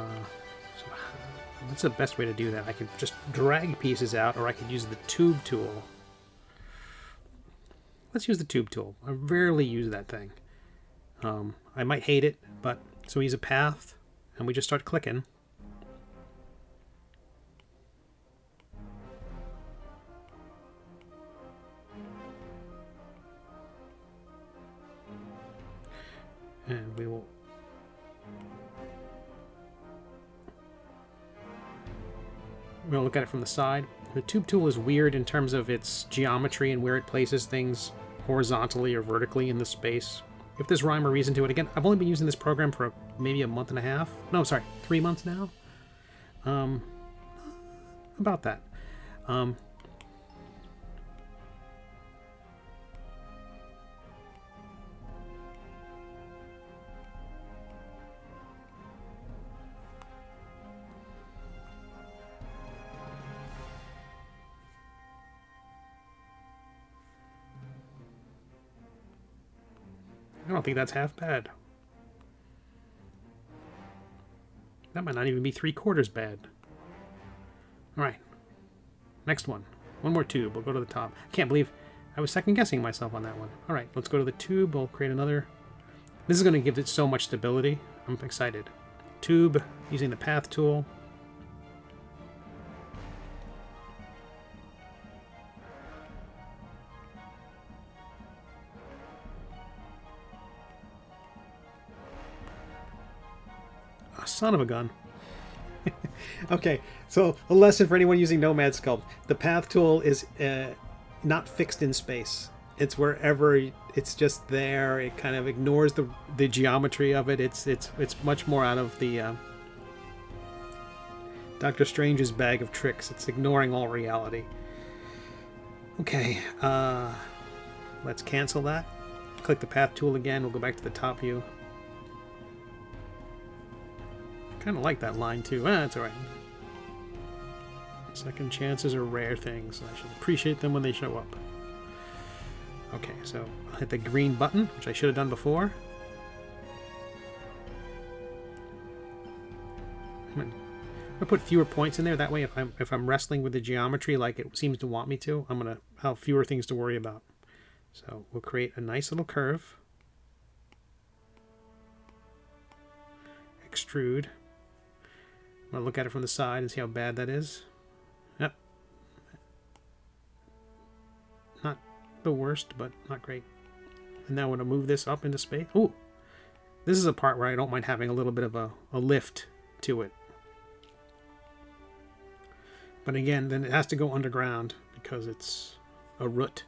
what's the best way to do that? I could just drag pieces out, or I could use the tube tool. Let's use the tube tool. I rarely use that thing. I might hate it, but so we use a path, and we just start clicking. And we will... We're going to look at it from the side. The tube tool is weird in terms of its geometry and where it places things horizontally or vertically in the space. If there's rhyme or reason to it, again, I've only been using this program for maybe a month and a half. No, sorry, 3 months now. About that. I don't think that's half bad. That might not even be 3/4 bad. Alright. Next one. One more tube. We'll go to the top. I can't believe I was second guessing myself on that one. Alright, let's go to the tube. We'll create another. This is going to give it so much stability. I'm excited. Tube, using the path tool. Son of a gun. Okay, so a lesson for anyone using Nomad Sculpt. The path tool is not fixed in space. It's wherever it's just there. It kind of ignores the geometry of it. It's much more out of the Doctor Strange's bag of tricks. It's ignoring all reality. Okay, let's cancel that. Click the path tool again. We'll go back to the top view. Kind of like that line too. That's alright. Second chances are rare things. I should appreciate them when they show up. Okay, so I'll hit the green button, which I should have done before. I'm gonna put fewer points in there. That way, if I'm wrestling with the geometry like it seems to want me to, I'll have fewer things to worry about. So we'll create a nice little curve. Extrude. I'm going to look at it from the side and see how bad that is. Yep. Not the worst, but not great. And now I'm going to move this up into space. Ooh! This is a part where I don't mind having a little bit of a lift to it. But again, then it has to go underground because it's a root.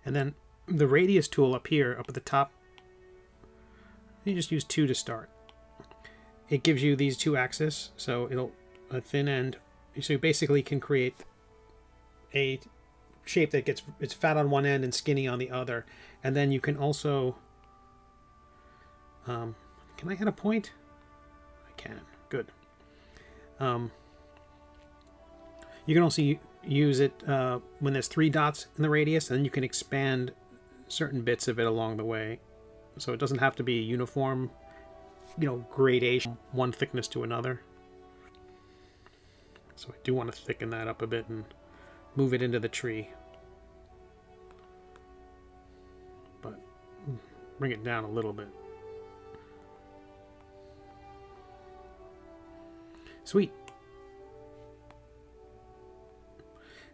And then the radius tool up here, up at the top, you just use 2 to start. It gives you these 2 axes, so it'll a thin end. So you basically can create a shape that it's fat on one end and skinny on the other. And then you can also, can I hit a point? I can. Good. You can also use it when there's 3 dots in the radius, and then you can expand certain bits of it along the way. So it doesn't have to be uniform, gradation, one thickness to another. So I do want to thicken that up a bit and move it into the tree. But bring it down a little bit. Sweet.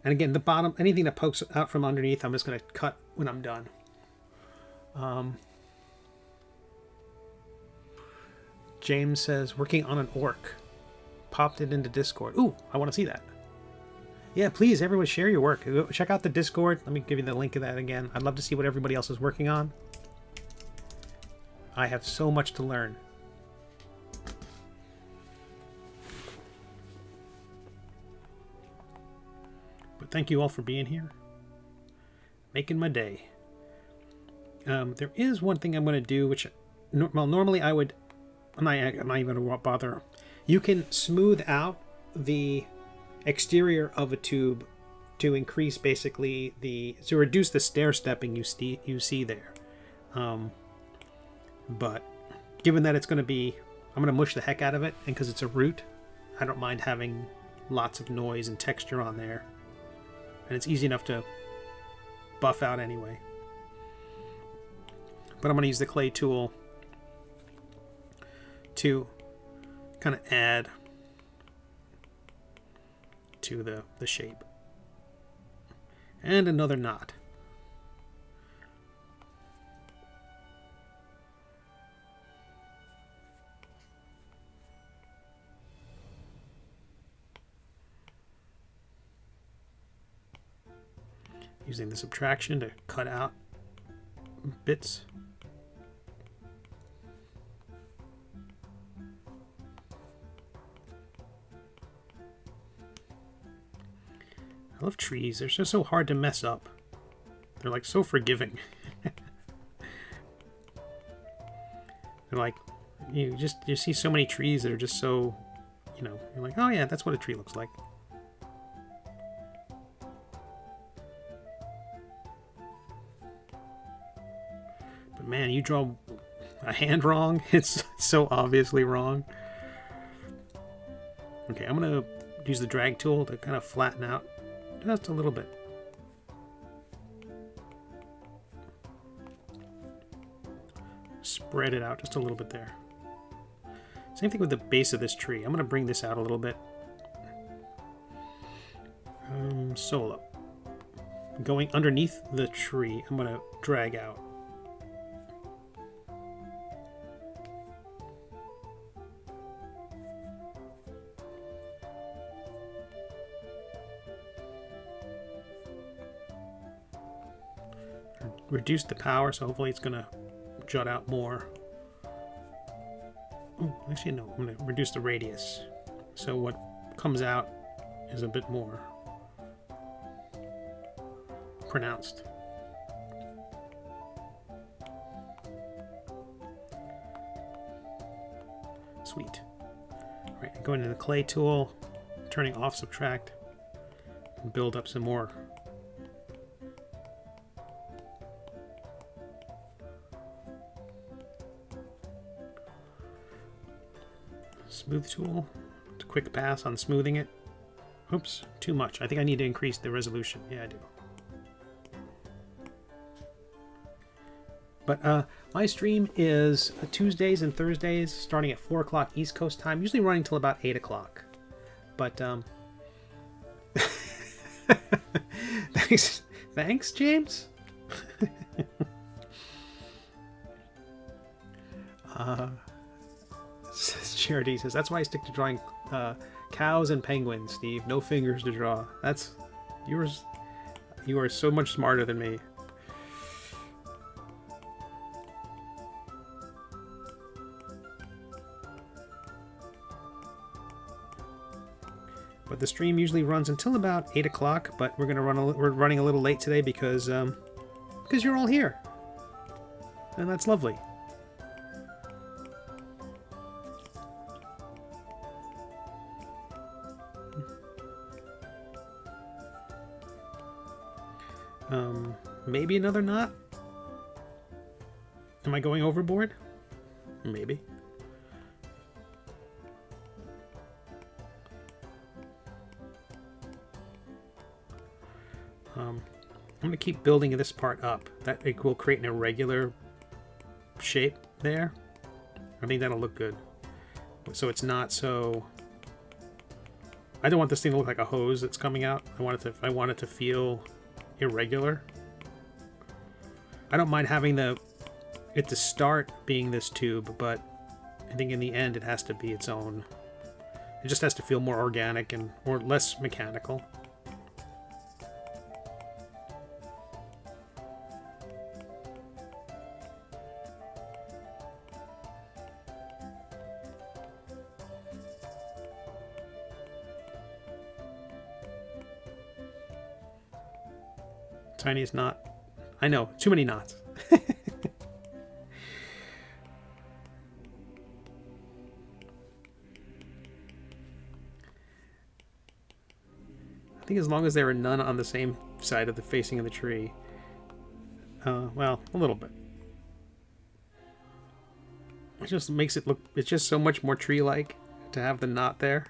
And again, the bottom, anything that pokes out from underneath, I'm just going to cut when I'm done. James says, working on an orc. Popped it into Discord. Ooh, I want to see that. Yeah, please, everyone share your work. Check out the Discord. Let me give you the link of that again. I'd love to see what everybody else is working on. I have so much to learn. But thank you all for being here. Making my day. There is one thing I'm going to do, which, well, normally I would... I'm not even going to bother. You can smooth out the exterior of a tube to increase basically to reduce the stair stepping you see there. But given that it's going to be, I'm going to mush the heck out of it, and because it's a root, I don't mind having lots of noise and texture on there. And it's easy enough to buff out anyway. But I'm going to use the clay tool to kind of add to the shape. And another knot. Using the subtraction to cut out bits. I love trees. They're just so hard to mess up. They're like so forgiving. They're like, you see so many trees that are just so, you're like, oh yeah, that's what a tree looks like. But man, you draw a hand wrong, it's so obviously wrong. Okay, I'm gonna use the drag tool to kind of flatten out just a little bit. Spread it out just a little bit there. Same thing with the base of this tree. I'm going to bring this out a little bit. Solo. Going underneath the tree, I'm going to drag out. Reduce the power, so hopefully it's going to jut out more. Oh, actually no, I'm going to reduce the radius. So what comes out is a bit more pronounced. Sweet. All right, going to the clay tool, turning off subtract, and build up some more. Smooth tool, it's a quick pass on smoothing it. Oops, too much. I think I need to increase the resolution. Yeah, I do. But my stream is Tuesdays and Thursdays, starting at 4 o'clock East Coast time, usually running till about 8 o'clock. But thanks, James. Charity says, that's why I stick to drawing cows and penguins, Steve. No fingers to draw. That's you are so much smarter than me. But the stream usually runs until about 8 o'clock, but we're running a little late today because you're all here. And that's lovely. Maybe another knot? Am I going overboard? Maybe. I'm going to keep building this part up. That it will create an irregular shape there. I think that'll look good. So it's not so... I don't want this thing to look like a hose that's coming out. I want it to feel irregular. I don't mind having it to start being this tube, but I think in the end it has to be its own. It just has to feel more organic or less mechanical. Tiniest knot. I know, too many knots. think as long as there are none on the same side of the facing of the tree. Well, a little bit. It just makes it look, it's just so much more tree-like to have the knot there.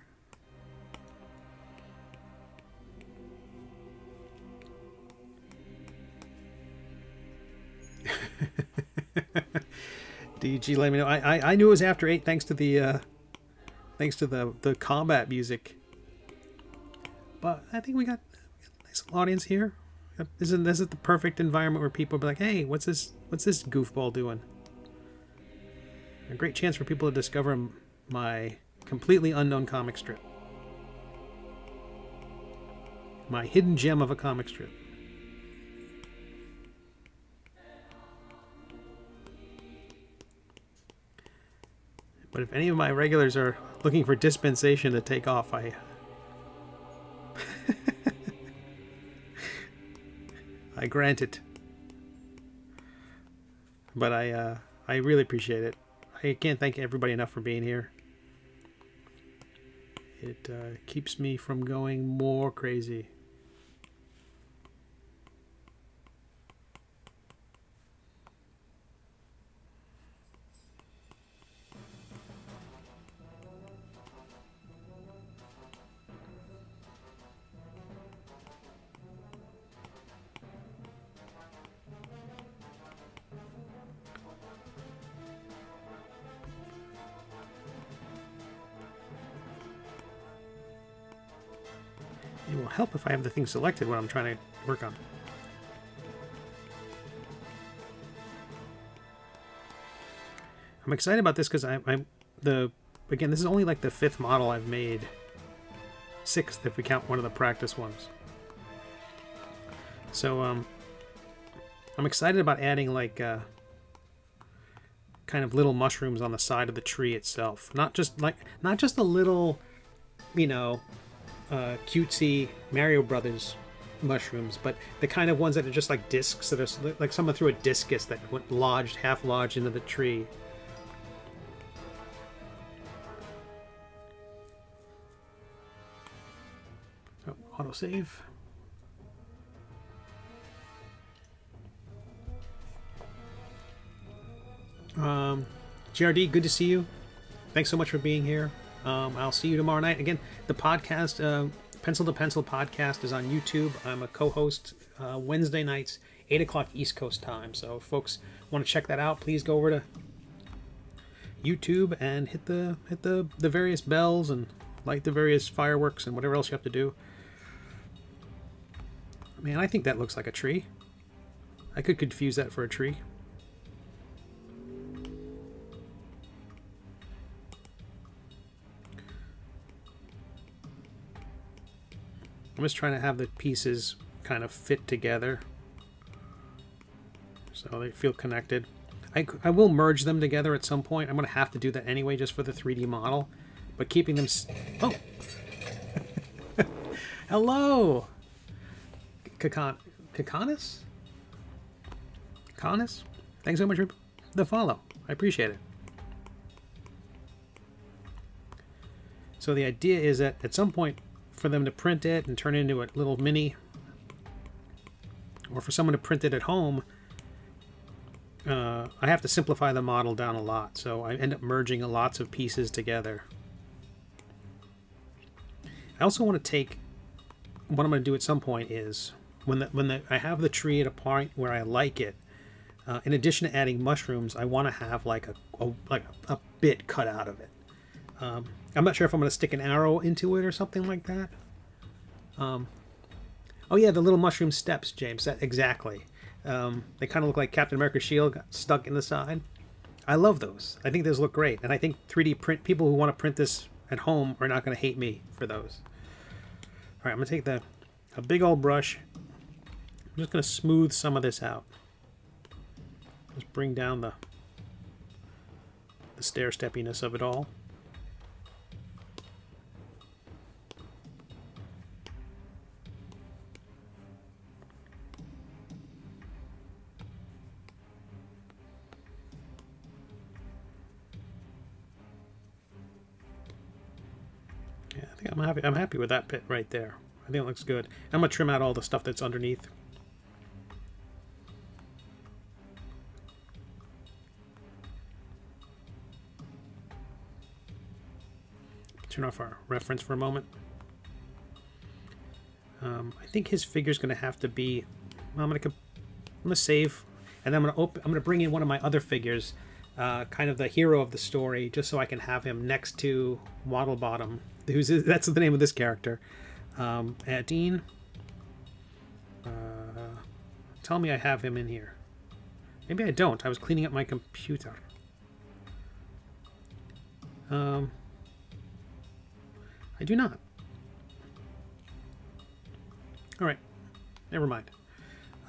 DG, let me know. I knew it was after 8 thanks to the combat music. But I think we got a nice audience here. Isn't this the perfect environment where people be like, hey, what's this goofball doing? A great chance for people to discover my completely unknown comic strip. My hidden gem of a comic strip. But if any of my regulars are looking for dispensation to take off, I grant it. But I really appreciate it. I can't thank everybody enough for being here. It keeps me from going more crazy. It will help if I have the thing selected when I'm trying to work on it. I'm excited about this because again, this is only like the 5th model I've made. 6th if we count one of the practice ones. So I'm excited about adding like kind of little mushrooms on the side of the tree itself. Not just a little, you know, cutesy Mario Brothers mushrooms, but the kind of ones that are just like discs that are like someone threw a discus that went half lodged into the tree. Oh, autosave. GRD, good to see you. Thanks so much for being here. I'll see you tomorrow night. Again, the podcast, Pencil to Pencil podcast, is on YouTube. I'm a co-host Wednesday nights, 8 o'clock East Coast time. So if folks want to check that out, please go over to YouTube and hit the various bells and light the various fireworks and whatever else you have to do. Man, I think that looks like a tree. I could confuse that for a tree. I'm just trying to have the pieces kind of fit together so they feel connected. I will merge them together at some point. I'm going to have to do that anyway just for the 3D model. But keeping them... Oh! Hello! Kakonis? Kakonis? Thanks so much for the follow. I appreciate it. So the idea is that at some point, for them to print it and turn it into a little mini, or for someone to print it at home, I have to simplify the model down a lot, so I end up merging lots of pieces together. I also want to take, what I'm going to do at some point is, when I have the tree at a point where I like it, in addition to adding mushrooms, I want to have like a bit cut out of it. I'm not sure if I'm going to stick an arrow into it or something like that. Oh yeah, the little mushroom steps, James. Exactly. They kind of look like Captain America's shield got stuck in the side. I love those. I think those look great. And I think 3D print people who want to print this at home are not going to hate me for those. All right, I'm going to take a big old brush. I'm just going to smooth some of this out. Just bring down the stair-steppiness of it all. I'm happy with that bit right there. I think it looks good. I'm going to trim out all the stuff that's underneath. Turn off our reference for a moment. I think his figure's going to have to be... I'm going to save, and then I'm going to bring in one of my other figures, kind of the hero of the story, just so I can have him next to Waddlebottom. That's the name of this character. Dean. Tell me I have him in here. Maybe I don't. I was cleaning up my computer. I do not. All right, never mind.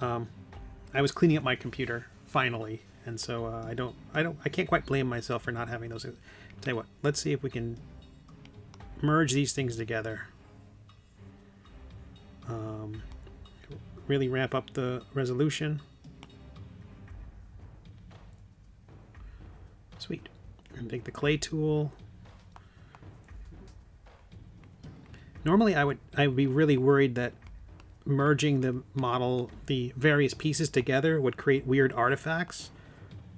I was cleaning up my computer finally, and so I can't quite blame myself for not having those. Tell you what, let's see if we can merge these things together. Really ramp up the resolution. Sweet. And take the clay tool. Normally I would be really worried that merging the model, the various pieces together, would create weird artifacts,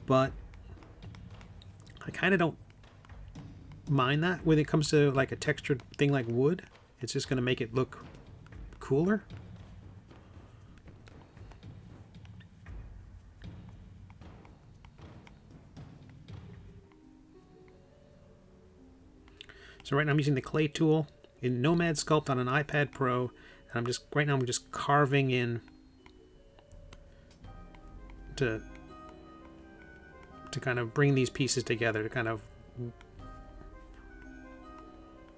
but I kind of don't mind that when it comes to like a textured thing like wood. It's just going to make it look cooler. So right now I'm using the clay tool in Nomad Sculpt on an iPad Pro, and I'm just carving in to kind of bring these pieces together, to kind of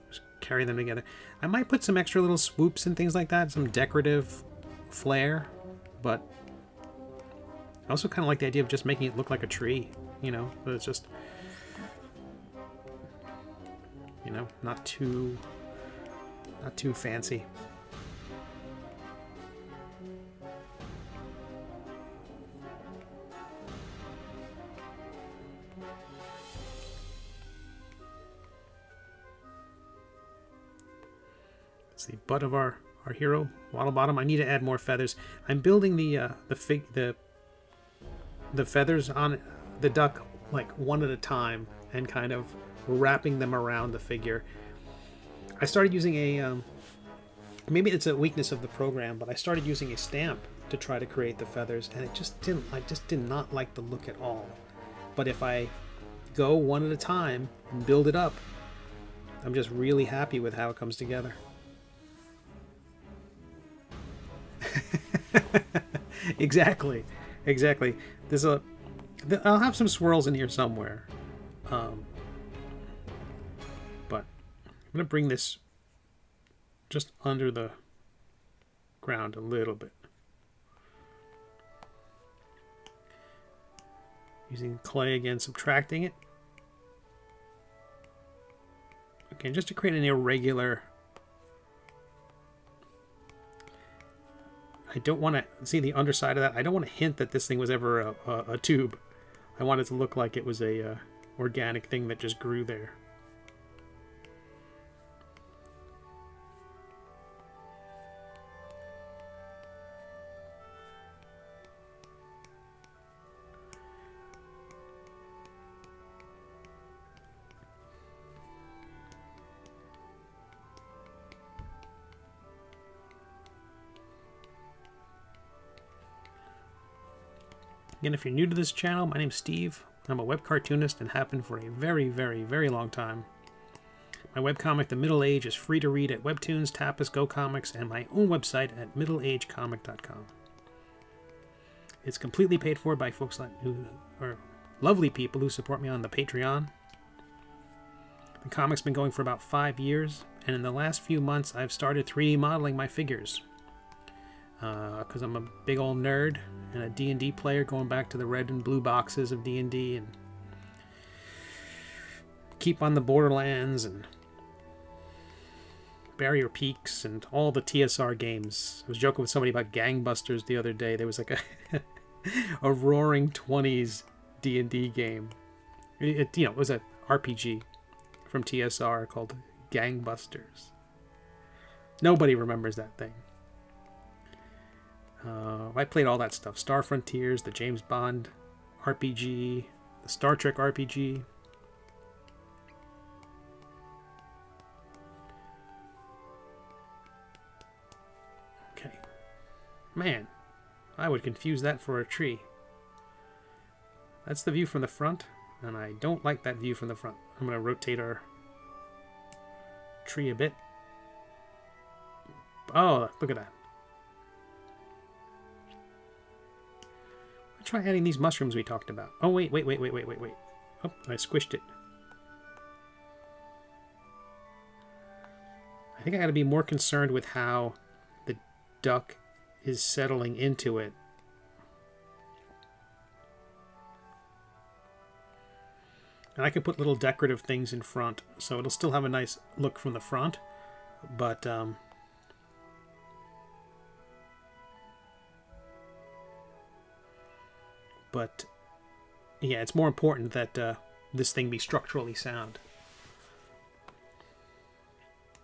just carry them together. I might put some extra little swoops and things like that, some decorative flair, but I also kind of like the idea of just making it look like a tree, you know, but it's just, you know, not too fancy. It's the butt of our hero, Waddlebottom. I need to add more feathers. I'm building the feathers on the duck like one at a time and kind of wrapping them around the figure. I started using a maybe it's a weakness of the program, but I started using a stamp to try to create the feathers, and I just did not like the look at all. But if I go one at a time and build it up, I'm just really happy with how it comes together. Exactly. I'll have some swirls in here somewhere, but I'm gonna bring this just under the ground a little bit, using clay again, subtracting it. Okay, just to create an irregular. I don't want to see the underside of that. I don't want to hint that this thing was ever a tube. I want it to look like it was a organic thing that just grew there. Again, if you're new to this channel, my name's Steve. I'm a web cartoonist and have been for a very, very, very long time. My webcomic, The Middle Age, is free to read at WEBTOONs, Tapas, GoComics, and my own website at middleagecomic.com. It's completely paid for by folks who are lovely people who support me on the Patreon. The comic's been going for about 5 years, and in the last few months I've started 3D modeling my figures. Because I'm a big old nerd and a D&D player, going back to the red and blue boxes of D&D, and keep on the Borderlands and Barrier Peaks and all the TSR games. I was joking with somebody about Gangbusters the other day. There was like a roaring 20s D&D game. It was a RPG from TSR called Gangbusters. Nobody remembers that thing. I played all that stuff. Star Frontiers, the James Bond RPG, the Star Trek RPG. Okay. Man, I would confuse that for a tree. That's the view from the front, and I don't like that view from the front. I'm going to rotate our tree a bit. Oh, look at that. Let's try adding these mushrooms we talked about. Oh, wait. Oh, I squished it. I think I got to be more concerned with how the duck is settling into it. And I could put little decorative things in front, so it'll still have a nice look from the front, but yeah, it's more important that this thing be structurally sound.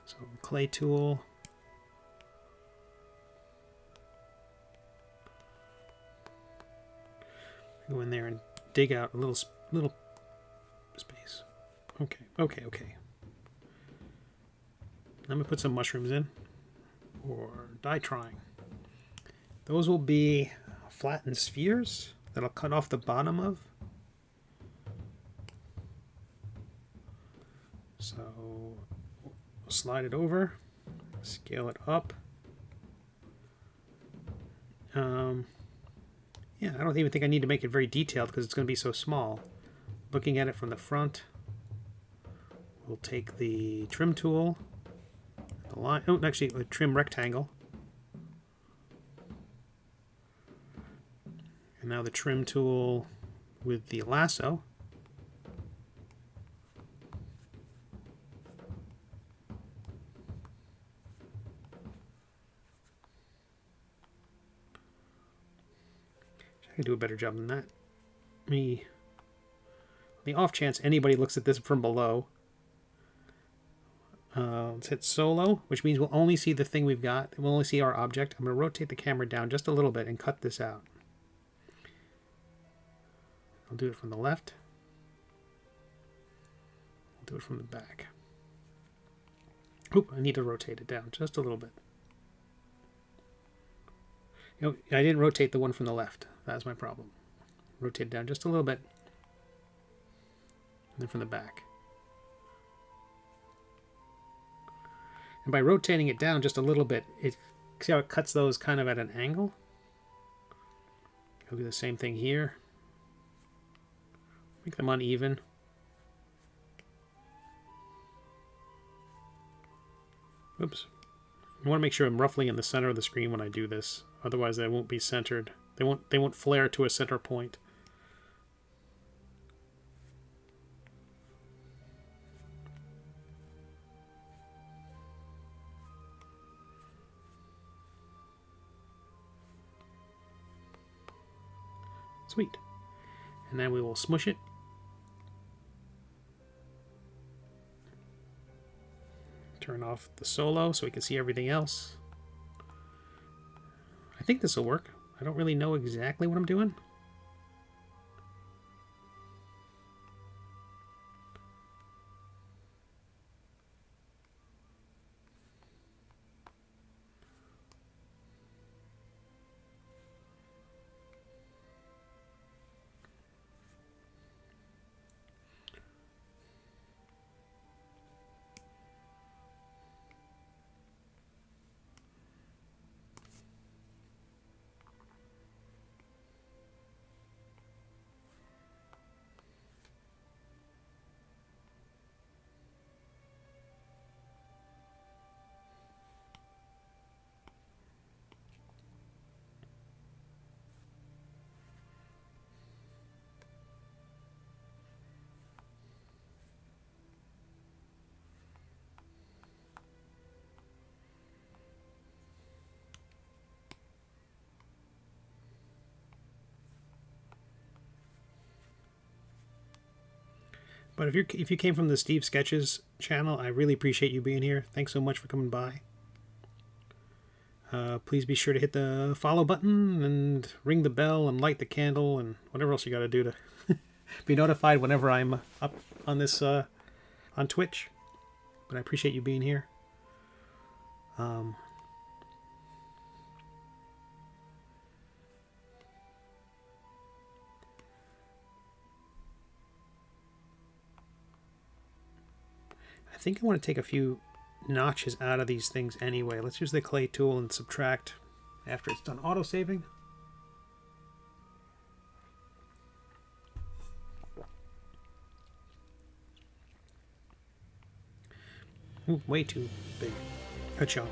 So clay tool. Go in there and dig out a little space. Okay. I'm gonna put some mushrooms in, or die trying. Those will be flattened spheres that I'll cut off the bottom of. So slide it over, scale it up. Yeah, I don't even think I need to make it very detailed because it's going to be so small. Looking at it from the front, we'll take the trim tool, the line, oh, actually a trim rectangle. And now the trim tool with the lasso. I can do a better job than that. The off chance anybody looks at this from below, let's hit solo, which means we'll only see the thing we've got. We'll only see our object. I'm going to rotate the camera down just a little bit and cut this out. I'll do it from the left. I'll do it from the back. Oop, I need to rotate it down just a little bit. You know, I didn't rotate the one from the left. That's my problem. Rotate it down just a little bit. And then from the back. And by rotating it down just a little bit, see how it cuts those kind of at an angle? I'll do the same thing here. Make them uneven. Oops. I want to make sure I'm roughly in the center of the screen when I do this. Otherwise they won't be centered. They won't flare to a center point. Sweet. And then we will smush it. Turn off the solo so we can see everything else. I think this will work. I don't really know exactly what I'm doing. But if you came from the Steve Sketches channel, I really appreciate you being here. Thanks so much for coming by. Please be sure to hit the follow button and ring the bell and light the candle and whatever else you got to do to be notified whenever I'm up on this on Twitch. But I appreciate you being here. I think I want to take a few notches out of these things anyway. Let's use the clay tool and subtract after it's done auto-saving. Ooh, way too big a chunk.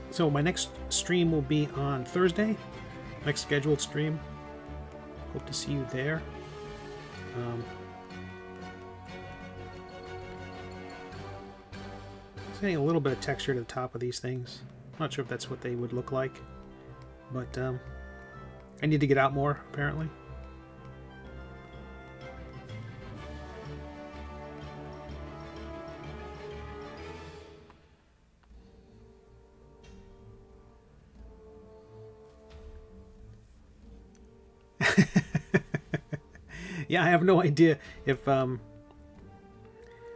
So my next stream will be on Thursday. Next scheduled stream. Hope to see you there. Getting a little bit of texture to the top of these things. Not sure if that's what they would look like, but I need to get out more, apparently. Yeah, I have no idea if I'm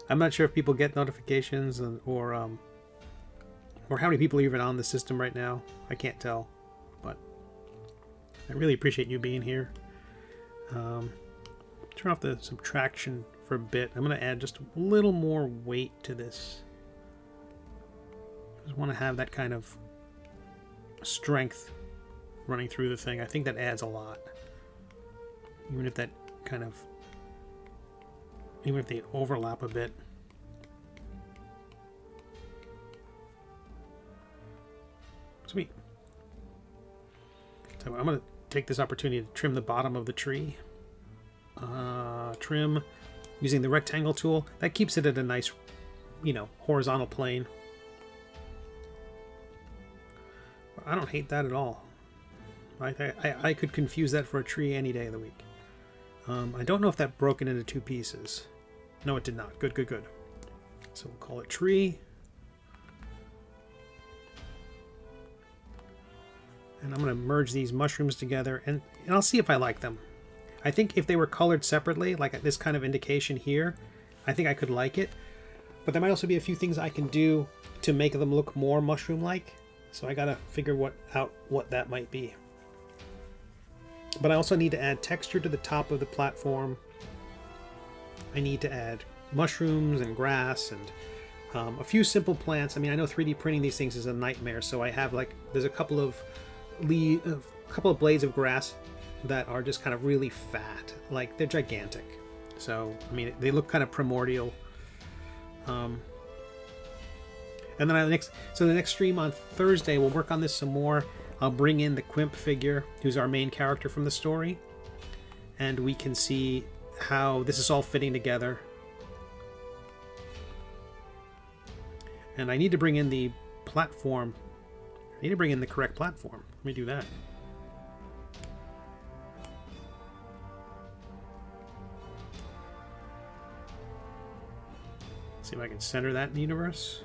not sure if people get notifications or how many people are even on the system right now. I can't tell, but I really appreciate you being here. Turn off the subtraction for a bit. I'm going to add just a little more weight to this. I just want to have that kind of strength running through the thing. I think that adds a lot. Even if they overlap a bit. Sweet. So I'm going to take this opportunity to trim the bottom of the tree. Trim using the rectangle tool. That keeps it at a nice, horizontal plane. I don't hate that at all. I could confuse that for a tree any day of the week. I don't know if that broke it into two pieces. No, it did not. Good, good, good. So we'll call it tree. And I'm going to merge these mushrooms together, and I'll see if I like them. I think if they were colored separately, like this kind of indication here, I think I could like it. But there might also be a few things I can do to make them look more mushroom-like. So I got to figure out what that might be. But I also need to add texture to the top of the platform. I need to add mushrooms and grass and a few simple plants. I mean, I know 3D printing these things is a nightmare, so I have there's a couple of blades of grass that are just kind of really fat. Like, they're gigantic. So, I mean, they look kind of primordial. And then the next stream on Thursday, we'll work on this some more. I'll bring in the Quimp figure, who's our main character from the story, and we can see how this is all fitting together. And I need to bring in the platform. I need to bring in the correct platform. Let me do that. See if I can center that in the universe.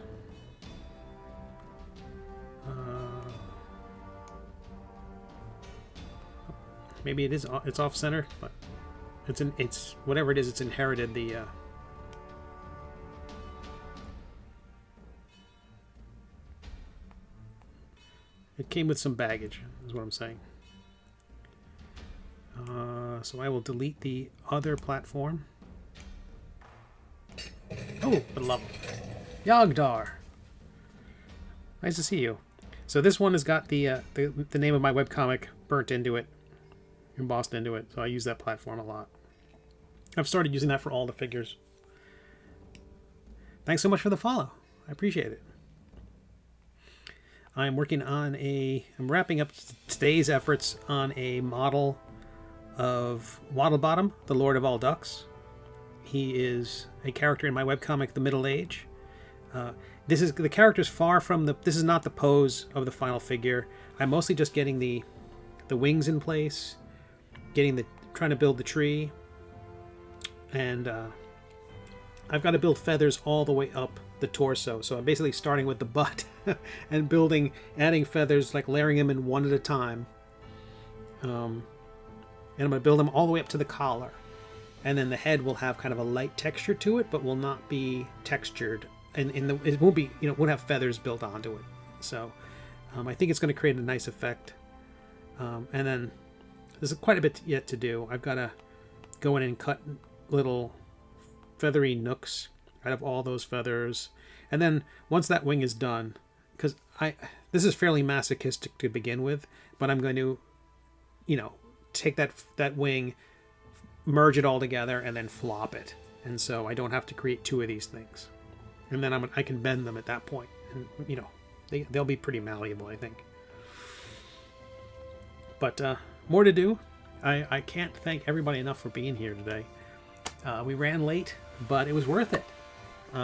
Maybe it's off center, but it's whatever it is, it's inherited the it came with some baggage, is what I'm saying. So I will delete the other platform. Oh, but love Yogdar. Nice to see you. So this one has got the name of my webcomic burnt into it, embossed into it, so I use that platform a lot. I've started using that for all the figures. Thanks so much for the follow. I appreciate it. I'm wrapping up today's efforts on a model of Waddlebottom, the Lord of all Ducks. He is a character in my webcomic, The Middle Age. The character's far from this is not the pose of the final figure. I'm mostly just getting the wings in place, trying to build the tree, and I've got to build feathers all the way up the torso. So I'm basically starting with the butt and adding feathers, like layering them in one at a time. And I'm going to build them all the way up to the collar. And then the head will have kind of a light texture to it, but will not be textured. And it won't be, won't have feathers built onto it. So I think it's going to create a nice effect. And then there's quite a bit yet to do. I've got to go in and cut little feathery nooks out of all those feathers, and then once that wing is done, because this is fairly masochistic to begin with, but I'm going to take that wing, merge it all together, and then flop it, and so I don't have to create two of these things, and then I can bend them at that point, and they'll be pretty malleable, I think. But more to do. I can't thank everybody enough for being here today. We ran late, but it was worth it. We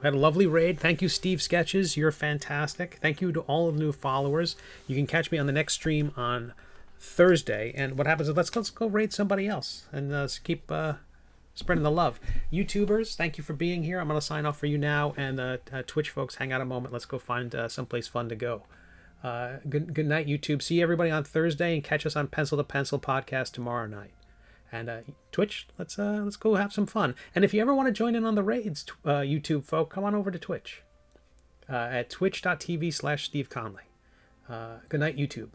had a lovely raid. Thank you, Steve Sketches. You're fantastic. Thank you to all of the new followers. You can catch me on the next stream on Thursday. And what happens is let's go raid somebody else and keep spreading the love. YouTubers, thank you for being here. I'm going to sign off for you now. And Twitch folks, hang out a moment. Let's go find someplace fun to go. Good night, YouTube. See everybody on Thursday, and catch us on Pencil to Pencil podcast tomorrow night. And Twitch, let's go have some fun. And if you ever want to join in on the raids, YouTube folk, come on over to Twitch at twitch.tv/Steve Conley. Good night, YouTube.